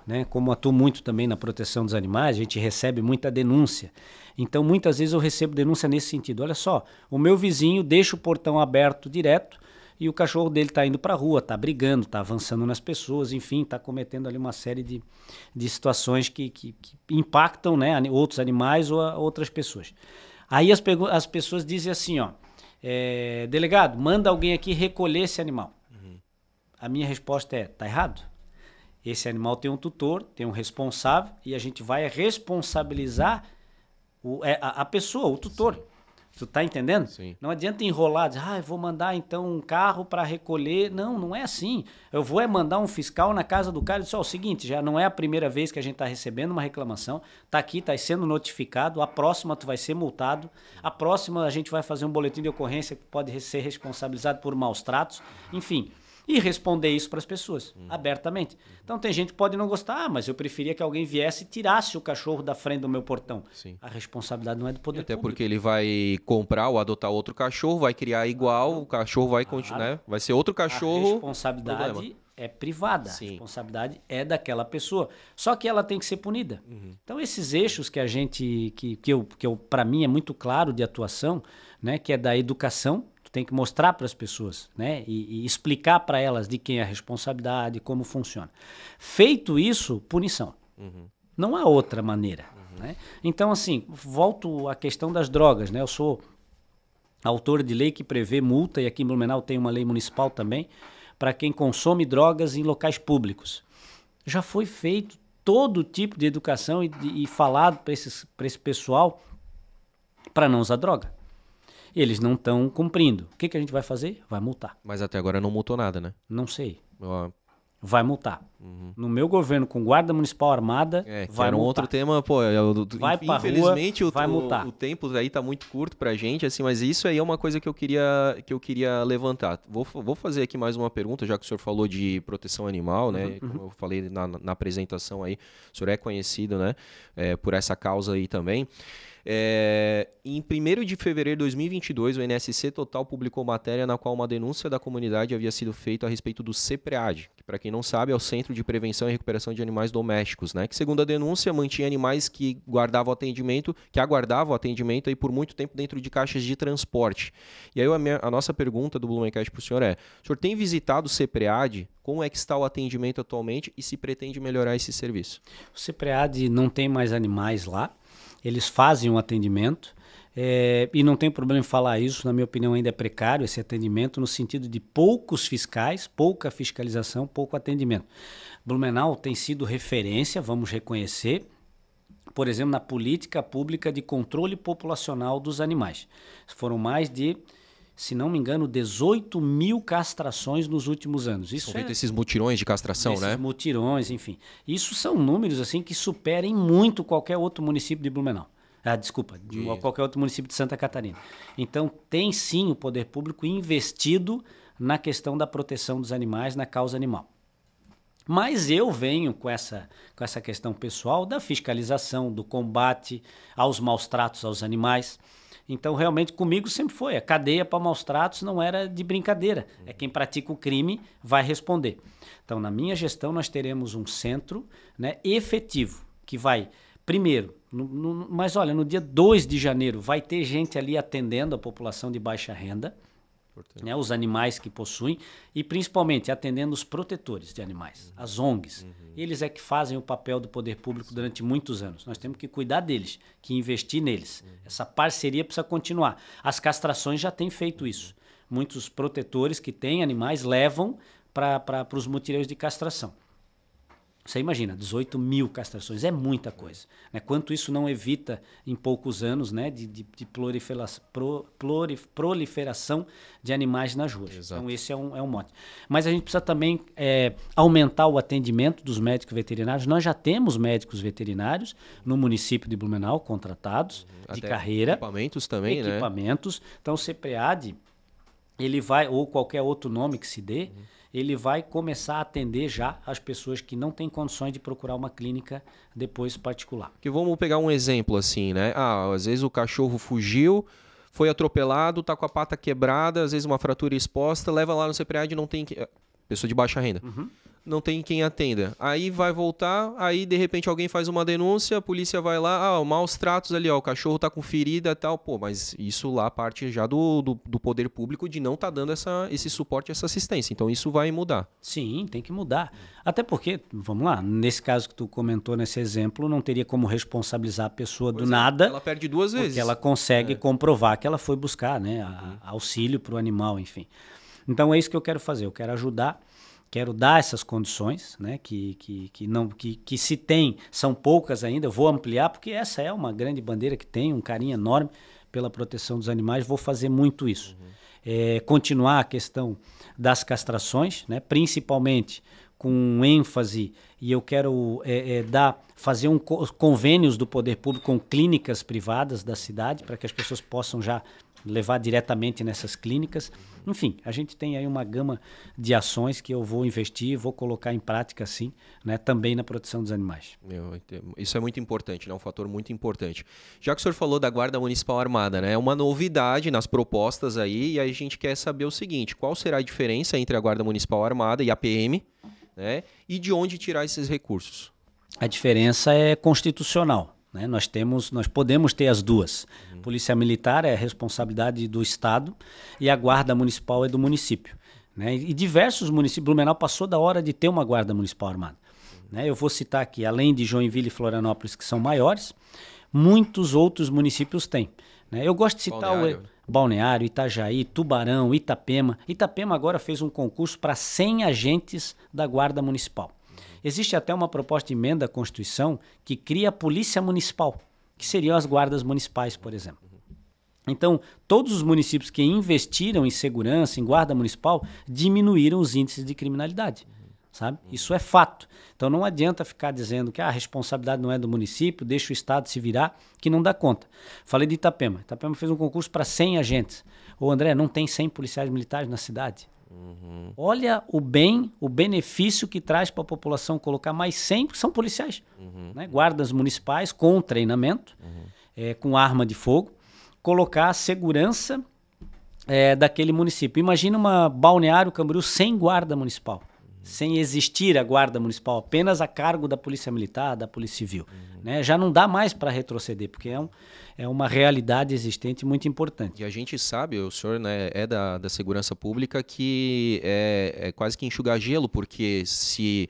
né? Como atuo muito também na proteção dos animais, a gente recebe muita denúncia. Então, muitas vezes eu recebo denúncia nesse sentido. Olha só, o meu vizinho deixa o portão aberto direto, e o cachorro dele está indo para a rua, está brigando, está avançando nas pessoas, enfim, está cometendo ali uma série de situações que impactam, né, outros animais ou outras pessoas. Aí as pessoas dizem assim, delegado, manda alguém aqui recolher esse animal. A minha resposta é, tá errado. Esse animal tem um tutor, tem um responsável e a gente vai responsabilizar a pessoa, o tutor. Tu tá entendendo? Sim. Não adianta enrolar, dizer, eu vou mandar então um carro para recolher. Não, não é assim. Eu vou mandar um fiscal na casa do cara e dizer, o seguinte, já não é a primeira vez que a gente está recebendo uma reclamação, tá aqui, tá sendo notificado, a próxima tu vai ser multado, a próxima a gente vai fazer um boletim de ocorrência que pode ser responsabilizado por maus tratos, enfim. E responder isso para as pessoas, abertamente. Então tem gente que pode não gostar, mas eu preferia que alguém viesse e tirasse o cachorro da frente do meu portão. Sim. A responsabilidade não é do poder Até público. porque ele vai comprar ou adotar outro cachorro, vai criar igual, o cachorro vai continuar, né? Vai ser outro cachorro. A responsabilidade problema. é privada, Sim. a responsabilidade é daquela pessoa. Só que ela tem que ser punida. Então esses eixos que a gente, para mim é muito claro de atuação, né, que é da educação, tu tem que mostrar para as pessoas, né, e explicar para elas de quem é a responsabilidade, como funciona. Feito isso, punição. Não há outra maneira. Né? Então, assim, volto à questão das drogas. Né? Eu sou autor de lei que prevê multa, e aqui em Blumenau tem uma lei municipal também, para quem consome drogas em locais públicos. Já foi feito todo tipo de educação e falado para esse pessoal para não usar droga. Eles não estão cumprindo. O que a gente vai fazer? Vai multar. Mas até agora não multou nada, né? Não sei. Vai multar. No meu governo, com guarda municipal armada, vai era um multar. outro tema, pô. Vai pra infelizmente rua, vai multar. O tempo aí tá muito curto pra gente, assim, mas isso aí é uma coisa que eu queria levantar. Vou fazer aqui mais uma pergunta, já que o senhor falou de proteção animal, né? Como eu falei na apresentação aí, o senhor é conhecido, né? Por essa causa aí também. Em 1º de fevereiro de 2022, o NSC Total publicou matéria na qual uma denúncia da comunidade havia sido feita a respeito do CEPREAD, que, para quem não sabe, é o Centro de Prevenção e Recuperação de Animais Domésticos, né? Que, segundo a denúncia, mantinha animais que aguardavam atendimento aí por muito tempo dentro de caixas de transporte. E aí a nossa pergunta do Blumencast para o senhor o senhor tem visitado o CEPREAD? Como é que está o atendimento atualmente e se pretende melhorar esse serviço? O CEPREAD não tem mais animais lá. Eles fazem um atendimento e não tem problema em falar isso, na minha opinião ainda é precário esse atendimento no sentido de poucos fiscais, pouca fiscalização, pouco atendimento. Blumenau tem sido referência, vamos reconhecer, por exemplo, na política pública de controle populacional dos animais. Foram mais de, se não me engano, 18 mil castrações nos últimos anos. Isso São esses mutirões de castração, né? Esses mutirões, enfim. Isso são números assim que superem muito qualquer outro município de Blumenau. Qualquer outro município de Santa Catarina. Então, tem sim o poder público investido na questão da proteção dos animais, na causa animal. Mas eu venho com essa questão pessoal da fiscalização, do combate aos maus tratos aos animais. Então, realmente, comigo sempre foi. A cadeia para maus tratos não era de brincadeira. É quem pratica o crime vai responder. Então, na minha gestão, nós teremos um centro, né, efetivo, que vai, primeiro, mas olha, no dia 2 de janeiro, vai ter gente ali atendendo a população de baixa renda, né, os animais que possuem, e principalmente atendendo os protetores de animais, as ONGs. Eles é que fazem o papel do poder público durante muitos anos. Nós temos que cuidar deles, que investir neles. Essa parceria precisa continuar. As castrações já têm feito isso. Muitos protetores que têm animais levam para os mutirões de castração. Você imagina, 18 mil castrações, é muita coisa. Né? Quanto isso não evita em poucos anos, né, de proliferação de animais nas ruas. Exato. Então esse é um mote. Mas a gente precisa também aumentar o atendimento dos médicos veterinários. Nós já temos médicos veterinários no município de Blumenau, contratados, de carreira. Equipamentos também, né? Equipamentos. Então o CEPREAD, ele vai, ou qualquer outro nome que se dê, ele vai começar a atender já as pessoas que não têm condições de procurar uma clínica depois particular. Que vamos pegar um exemplo assim, né? Às vezes o cachorro fugiu, foi atropelado, tá com a pata quebrada, às vezes uma fratura exposta, leva lá no CEPREAD e não tem... Pessoa de baixa renda. Não tem quem atenda. Aí vai voltar, aí de repente alguém faz uma denúncia, a polícia vai lá, maus tratos ali, o cachorro tá com ferida e tal. Pô, mas isso lá parte já do poder público de não tá dando esse suporte, essa assistência. Então isso vai mudar. Sim, tem que mudar. Até porque, vamos lá, nesse caso que tu comentou, nesse exemplo, não teria como responsabilizar a pessoa do nada. Ela perde 2 vezes. Porque ela consegue comprovar que ela foi buscar, né, auxílio para o animal, enfim. Então é isso que eu quero fazer, eu quero ajudar, quero dar essas condições, né, que se tem, são poucas ainda, eu vou ampliar, porque essa é uma grande bandeira que tem um carinho enorme pela proteção dos animais, vou fazer muito isso. Continuar a questão das castrações, né? Principalmente com ênfase, e eu quero fazer convênios do poder público com clínicas privadas da cidade, para que as pessoas possam já levar diretamente nessas clínicas. Enfim, a gente tem aí uma gama de ações que eu vou investir, vou colocar em prática, sim, né, também na proteção dos animais. Isso é muito importante, né? Um fator muito importante. Já que o senhor falou da Guarda Municipal Armada, né? É uma novidade nas propostas aí, e aí a gente quer saber o seguinte: qual será a diferença entre a Guarda Municipal Armada e a PM, né? E de onde tirar esses recursos? A diferença é constitucional, né? Nós podemos ter as duas. Polícia Militar é a responsabilidade do Estado e a Guarda Municipal é do município, né? E diversos municípios, Blumenau passou da hora de ter uma Guarda Municipal Armada, né? Eu vou citar aqui, além de Joinville e Florianópolis, que são maiores, muitos outros municípios têm, né? Eu gosto de citar Balneário, Itajaí, Tubarão, Itapema. Itapema agora fez um concurso para 100 agentes da Guarda Municipal. Existe até uma proposta de emenda à Constituição que cria a Polícia Municipal, que seriam as guardas municipais, por exemplo. Então, todos os municípios que investiram em segurança, em guarda municipal, diminuíram os índices de criminalidade, sabe? Isso é fato. Então, não adianta ficar dizendo que a responsabilidade não é do município, deixa o Estado se virar, que não dá conta. Falei de Itapema. Itapema fez um concurso para 100 agentes. Ô, André, não tem 100 policiais militares na cidade. Olha o benefício que traz para a população colocar mais 100, porque são policiais, né? Guardas municipais com treinamento, com arma de fogo, colocar a segurança daquele município. Imagina uma Balneário Camboriú sem guarda municipal, sem existir a guarda municipal, apenas a cargo da Polícia Militar, da Polícia Civil, né? Já não dá mais para retroceder, porque é uma realidade existente muito importante. E a gente sabe, o senhor, né, é da segurança pública, que é quase que enxugar gelo, porque se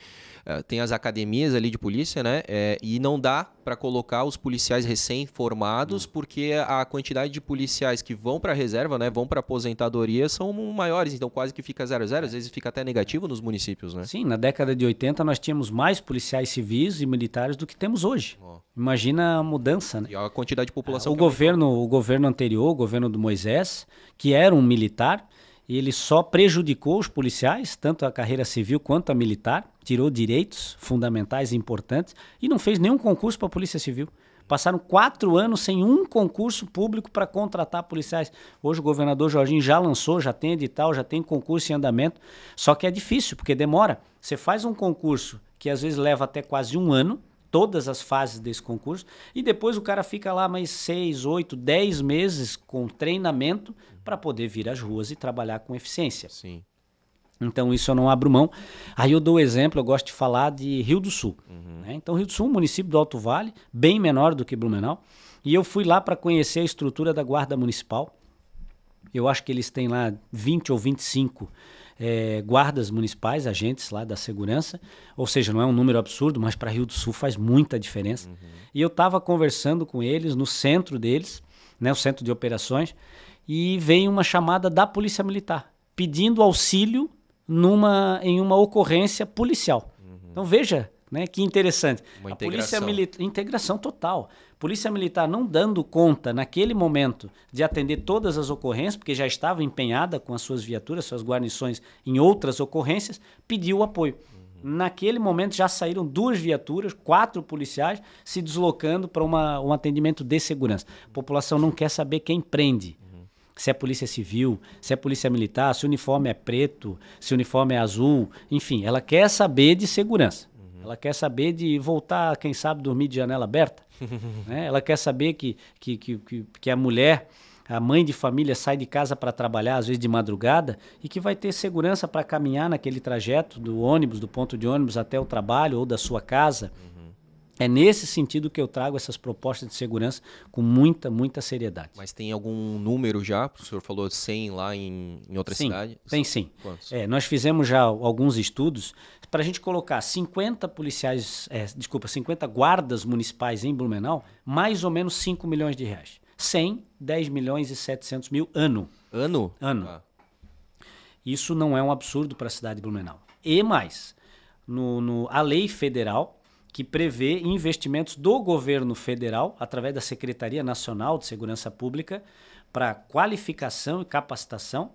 tem as academias ali de polícia, né, e não dá para colocar os policiais recém-formados, porque a quantidade de policiais que vão para a reserva, né, vão para aposentadoria, são maiores, então quase que fica 0-0, às vezes fica até negativo nos municípios, né? Sim, na década de 80 nós tínhamos mais policiais civis e militares do que temos hoje. Imagina a mudança, né? E a quantidade de população. O governo anterior, o governo do Moisés, que era um militar, ele só prejudicou os policiais, tanto a carreira civil quanto a militar, tirou direitos fundamentais e importantes e não fez nenhum concurso para a Polícia Civil. Passaram 4 anos sem um concurso público para contratar policiais. Hoje o governador Jorginho já lançou, já tem edital, já tem concurso em andamento, só que é difícil, porque demora. Você faz um concurso que às vezes leva até quase 1 ano, todas as fases desse concurso, e depois o cara fica lá mais 6, 8, 10 meses com treinamento para poder vir às ruas e trabalhar com eficiência. Sim. Então isso eu não abro mão. Aí eu dou o exemplo, eu gosto de falar de Rio do Sul. Né? Então Rio do Sul, um município do Alto Vale, bem menor do que Blumenau, e eu fui lá para conhecer a estrutura da Guarda Municipal. Eu acho que eles têm lá 20 ou 25 guardas municipais, agentes lá da segurança, ou seja, não é um número absurdo, mas para Rio do Sul faz muita diferença. E eu estava conversando com eles no centro deles, né, o centro de operações, e veio uma chamada da Polícia Militar, pedindo auxílio em uma ocorrência policial. Então veja, né, que interessante. Uma a integração. Integração total. Polícia Militar não dando conta, naquele momento, de atender todas as ocorrências, porque já estava empenhada com as suas viaturas, suas guarnições em outras ocorrências, pediu apoio. Naquele momento já saíram 2 viaturas, 4 policiais se deslocando para um atendimento de segurança. A população não quer saber quem prende. Se é polícia civil, se é polícia militar, se o uniforme é preto, se o uniforme é azul, enfim, ela quer saber de segurança. Ela quer saber de voltar, quem sabe, dormir de janela aberta. Né? Ela quer saber que a mulher, a mãe de família, sai de casa para trabalhar, às vezes de madrugada, e que vai ter segurança para caminhar naquele trajeto do ônibus, do ponto de ônibus até o trabalho ou da sua casa. É nesse sentido que eu trago essas propostas de segurança com muita, muita seriedade. Mas tem algum número já? O senhor falou 100 lá em outra cidade? Tem sim. Quantos? Nós fizemos já alguns estudos para a gente colocar 50 guardas municipais em Blumenau, mais ou menos 5 milhões de reais. 100, 10 milhões e 700 mil ano. Ano? Ano. Ah. Isso não é um absurdo para a cidade de Blumenau. E mais, a lei federal que prevê investimentos do governo federal, através da Secretaria Nacional de Segurança Pública, para qualificação e capacitação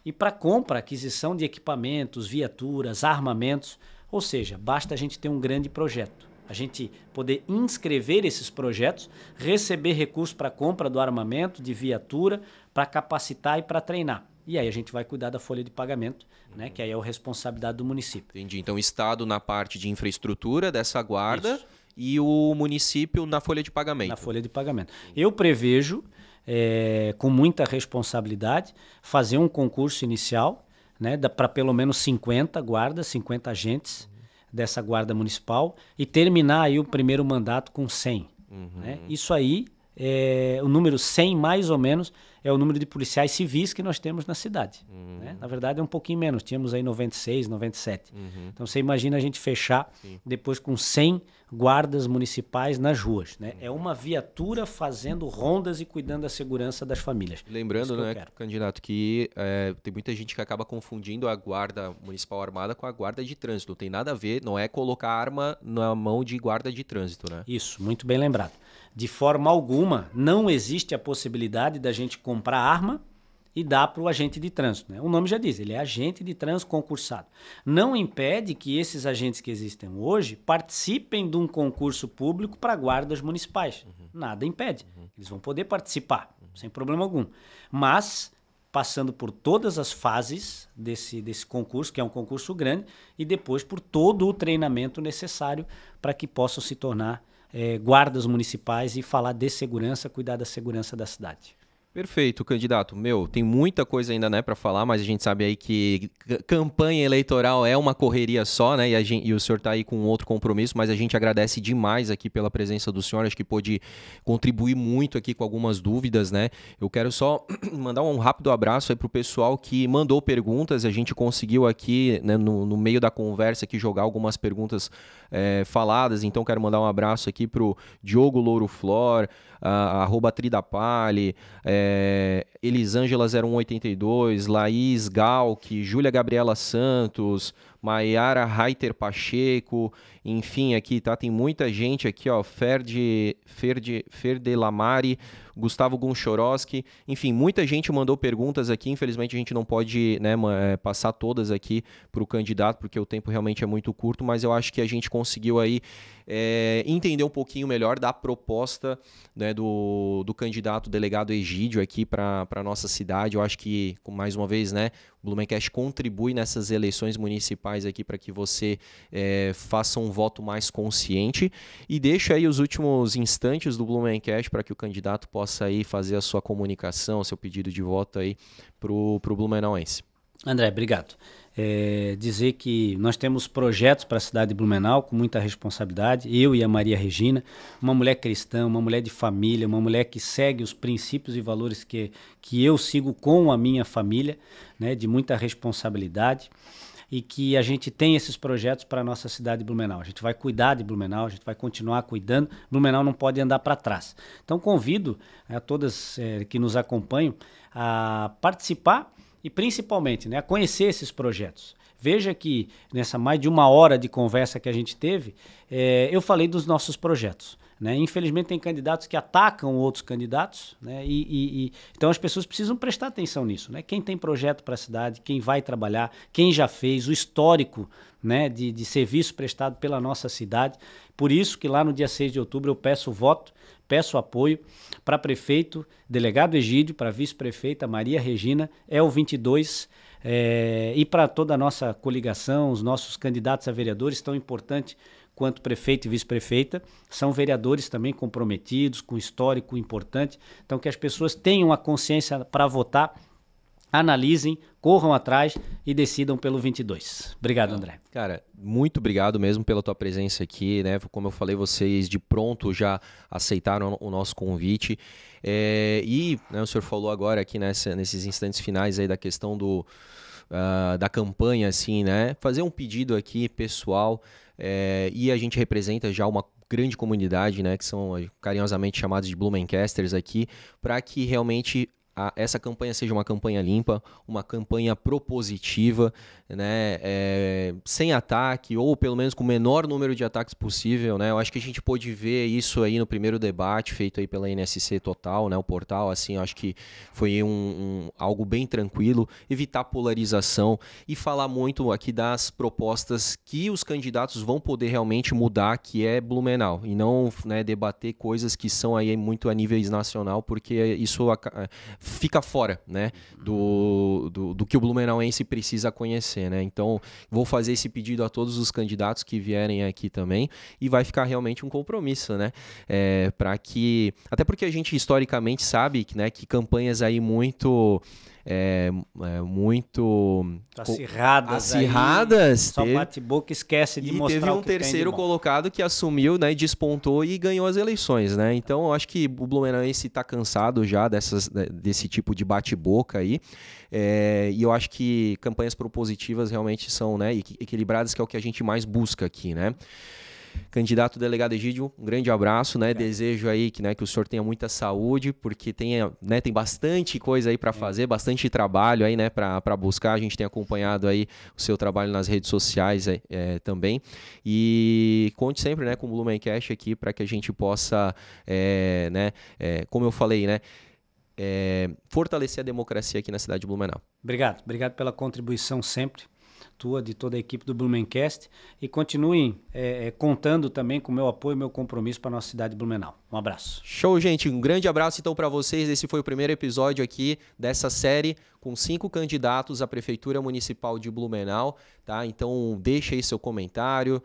e para compra, aquisição de equipamentos, viaturas, armamentos. Ou seja, basta a gente ter um grande projeto. A gente poder inscrever esses projetos, receber recursos para compra do armamento, de viatura, para capacitar e para treinar. E aí a gente vai cuidar da folha de pagamento, né, que aí é a responsabilidade do município. Entendi. Então, o Estado na parte de infraestrutura dessa guarda. Isso. E o município na folha de pagamento. Na folha de pagamento. Eu prevejo, com muita responsabilidade, fazer um concurso inicial, né, para pelo menos 50 guardas, 50 agentes dessa guarda municipal e terminar aí o primeiro mandato com 100. Né? Isso aí, o número 100 mais ou menos, é o número de policiais civis que nós temos na cidade. Né? Na verdade é um pouquinho menos, tínhamos aí 96, 97. Então você imagina a gente fechar depois com 100 guardas municipais nas ruas. Né? É uma viatura fazendo rondas e cuidando da segurança das famílias. Lembrando, né, candidato, que tem muita gente que acaba confundindo a guarda municipal armada com a guarda de trânsito. Não tem nada a ver, não é colocar arma na mão de guarda de trânsito, né? Isso, muito bem lembrado. De forma alguma, não existe a possibilidade da gente comprar arma e dar para o agente de trânsito. Né? O nome já diz, ele é agente de trânsito concursado. Não impede que esses agentes que existem hoje participem de um concurso público para guardas municipais. Nada impede. Eles vão poder participar, sem problema algum. Mas passando por todas as fases desse concurso, que é um concurso grande, e depois por todo o treinamento necessário para que possam se tornar guardas municipais e falar de segurança, cuidar da segurança da cidade. Perfeito, candidato. Tem muita coisa ainda, né, para falar, mas a gente sabe aí que campanha eleitoral é uma correria só, né, e o senhor está aí com outro compromisso, mas a gente agradece demais aqui pela presença do senhor, acho que pôde contribuir muito aqui com algumas dúvidas, né. Eu quero só mandar um rápido abraço aí para o pessoal que mandou perguntas, a gente conseguiu aqui, né, no meio da conversa aqui jogar algumas perguntas faladas, então quero mandar um abraço aqui para o Diogo Louro Flor, @Tridapali, Elisângela 0182, Laís Galk, Júlia Gabriela Santos, Maiara Reiter Pacheco, enfim, aqui tá, tem muita gente aqui, ó, Ferdelamari, Gustavo Gunchorowski, enfim, muita gente mandou perguntas aqui, infelizmente a gente não pode, né, passar todas aqui para o candidato, porque o tempo realmente é muito curto, mas eu acho que a gente conseguiu aí entender um pouquinho melhor da proposta, né, do candidato delegado Egídio aqui para a nossa cidade. Eu acho que, mais uma vez, né, o Blumencast contribui nessas eleições municipais aqui para que você faça um voto mais consciente e deixa aí os últimos instantes do Blumencast para que o candidato possa aí fazer a sua comunicação, seu pedido de voto aí pro blumenauense. André, obrigado. Dizer que nós temos projetos para a cidade de Blumenau com muita responsabilidade, eu e a Maria Regina, uma mulher cristã, uma mulher de família, uma mulher que segue os princípios e valores que eu sigo com a minha família, né, de muita responsabilidade, e que a gente tem esses projetos para a nossa cidade de Blumenau. A gente vai cuidar de Blumenau, a gente vai continuar cuidando, Blumenau não pode andar para trás. Então convido a todas que nos acompanham a participar e principalmente, né, a conhecer esses projetos. Veja que nessa mais de 1 hora de conversa que a gente teve, eu falei dos nossos projetos. Né? Infelizmente tem candidatos que atacam outros candidatos, né? Então as pessoas precisam prestar atenção nisso. Né? Quem tem projeto para a cidade, quem vai trabalhar, quem já fez, o histórico, né, de serviço prestado pela nossa cidade. Por isso que lá no dia 6 de outubro eu peço voto, peço apoio para prefeito, delegado Egídio, para vice-prefeita Maria Regina, é o 22, e para toda a nossa coligação, os nossos candidatos a vereadores, tão importante quanto prefeito e vice-prefeita, são vereadores também comprometidos, com histórico importante. Então que as pessoas tenham a consciência para votar, analisem, corram atrás e decidam pelo 22. Obrigado, André. Cara, muito obrigado mesmo pela tua presença aqui, né? Como eu falei, vocês de pronto já aceitaram o nosso convite. Né, o senhor falou agora aqui nesses instantes finais aí da questão da campanha, assim, né? Fazer um pedido aqui pessoal, e a gente representa já uma grande comunidade, né? Que são carinhosamente chamados de Blumencasters aqui, para que realmente essa campanha seja uma campanha limpa, uma campanha propositiva, né, sem ataque, ou pelo menos com o menor número de ataques possível, né? Eu acho que a gente pôde ver isso aí no primeiro debate feito aí pela NSC Total, né, o portal, assim, eu acho que foi algo bem tranquilo, evitar polarização e falar muito aqui das propostas que os candidatos vão poder realmente mudar, que é Blumenau, e não, né, debater coisas que são aí muito a níveis nacional, porque isso fica fora, né, do que o blumenauense precisa conhecer, né? Então, vou fazer esse pedido a todos os candidatos que vierem aqui também, e vai ficar realmente um compromisso, né? Para que... Até porque a gente historicamente sabe, né, que campanhas aí muito acirradas, só bate boca, esquece de mostrar. E teve um terceiro colocado que assumiu, né, despontou e ganhou as eleições, né? Então eu acho que o blumenauense está cansado já desse tipo de bate-boca aí, e eu acho que campanhas propositivas realmente são, né, equilibradas, que é o que a gente mais busca aqui, né? Candidato delegado Egídio, um grande abraço, né? Desejo aí que o senhor tenha muita saúde, porque tem bastante coisa aí para fazer, bastante trabalho aí, né, para buscar. A gente tem acompanhado aí o seu trabalho nas redes sociais também. E conte sempre, né, com o Blumencast aqui para que a gente possa, como eu falei, né, fortalecer a democracia aqui na cidade de Blumenau. Obrigado pela contribuição sempre tua, de toda a equipe do Blumencast, e continuem contando também com o meu apoio e meu compromisso para a nossa cidade de Blumenau. Um abraço. Show, gente. Um grande abraço então para vocês. Esse foi o primeiro episódio aqui dessa série com 5 candidatos à Prefeitura Municipal de Blumenau, tá? Então deixa aí seu comentário,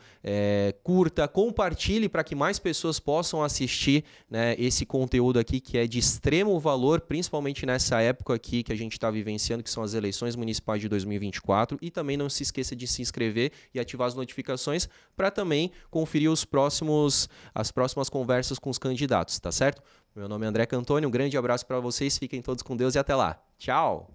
curta, compartilhe para que mais pessoas possam assistir, né, esse conteúdo aqui que é de extremo valor, principalmente nessa época aqui que a gente está vivenciando, que são as eleições municipais de 2024. E também não se esqueça de se inscrever e ativar as notificações para também conferir as próximas conversas com os candidatos, tá certo? Meu nome é André Cantoni, um grande abraço para vocês, fiquem todos com Deus e até lá. Tchau!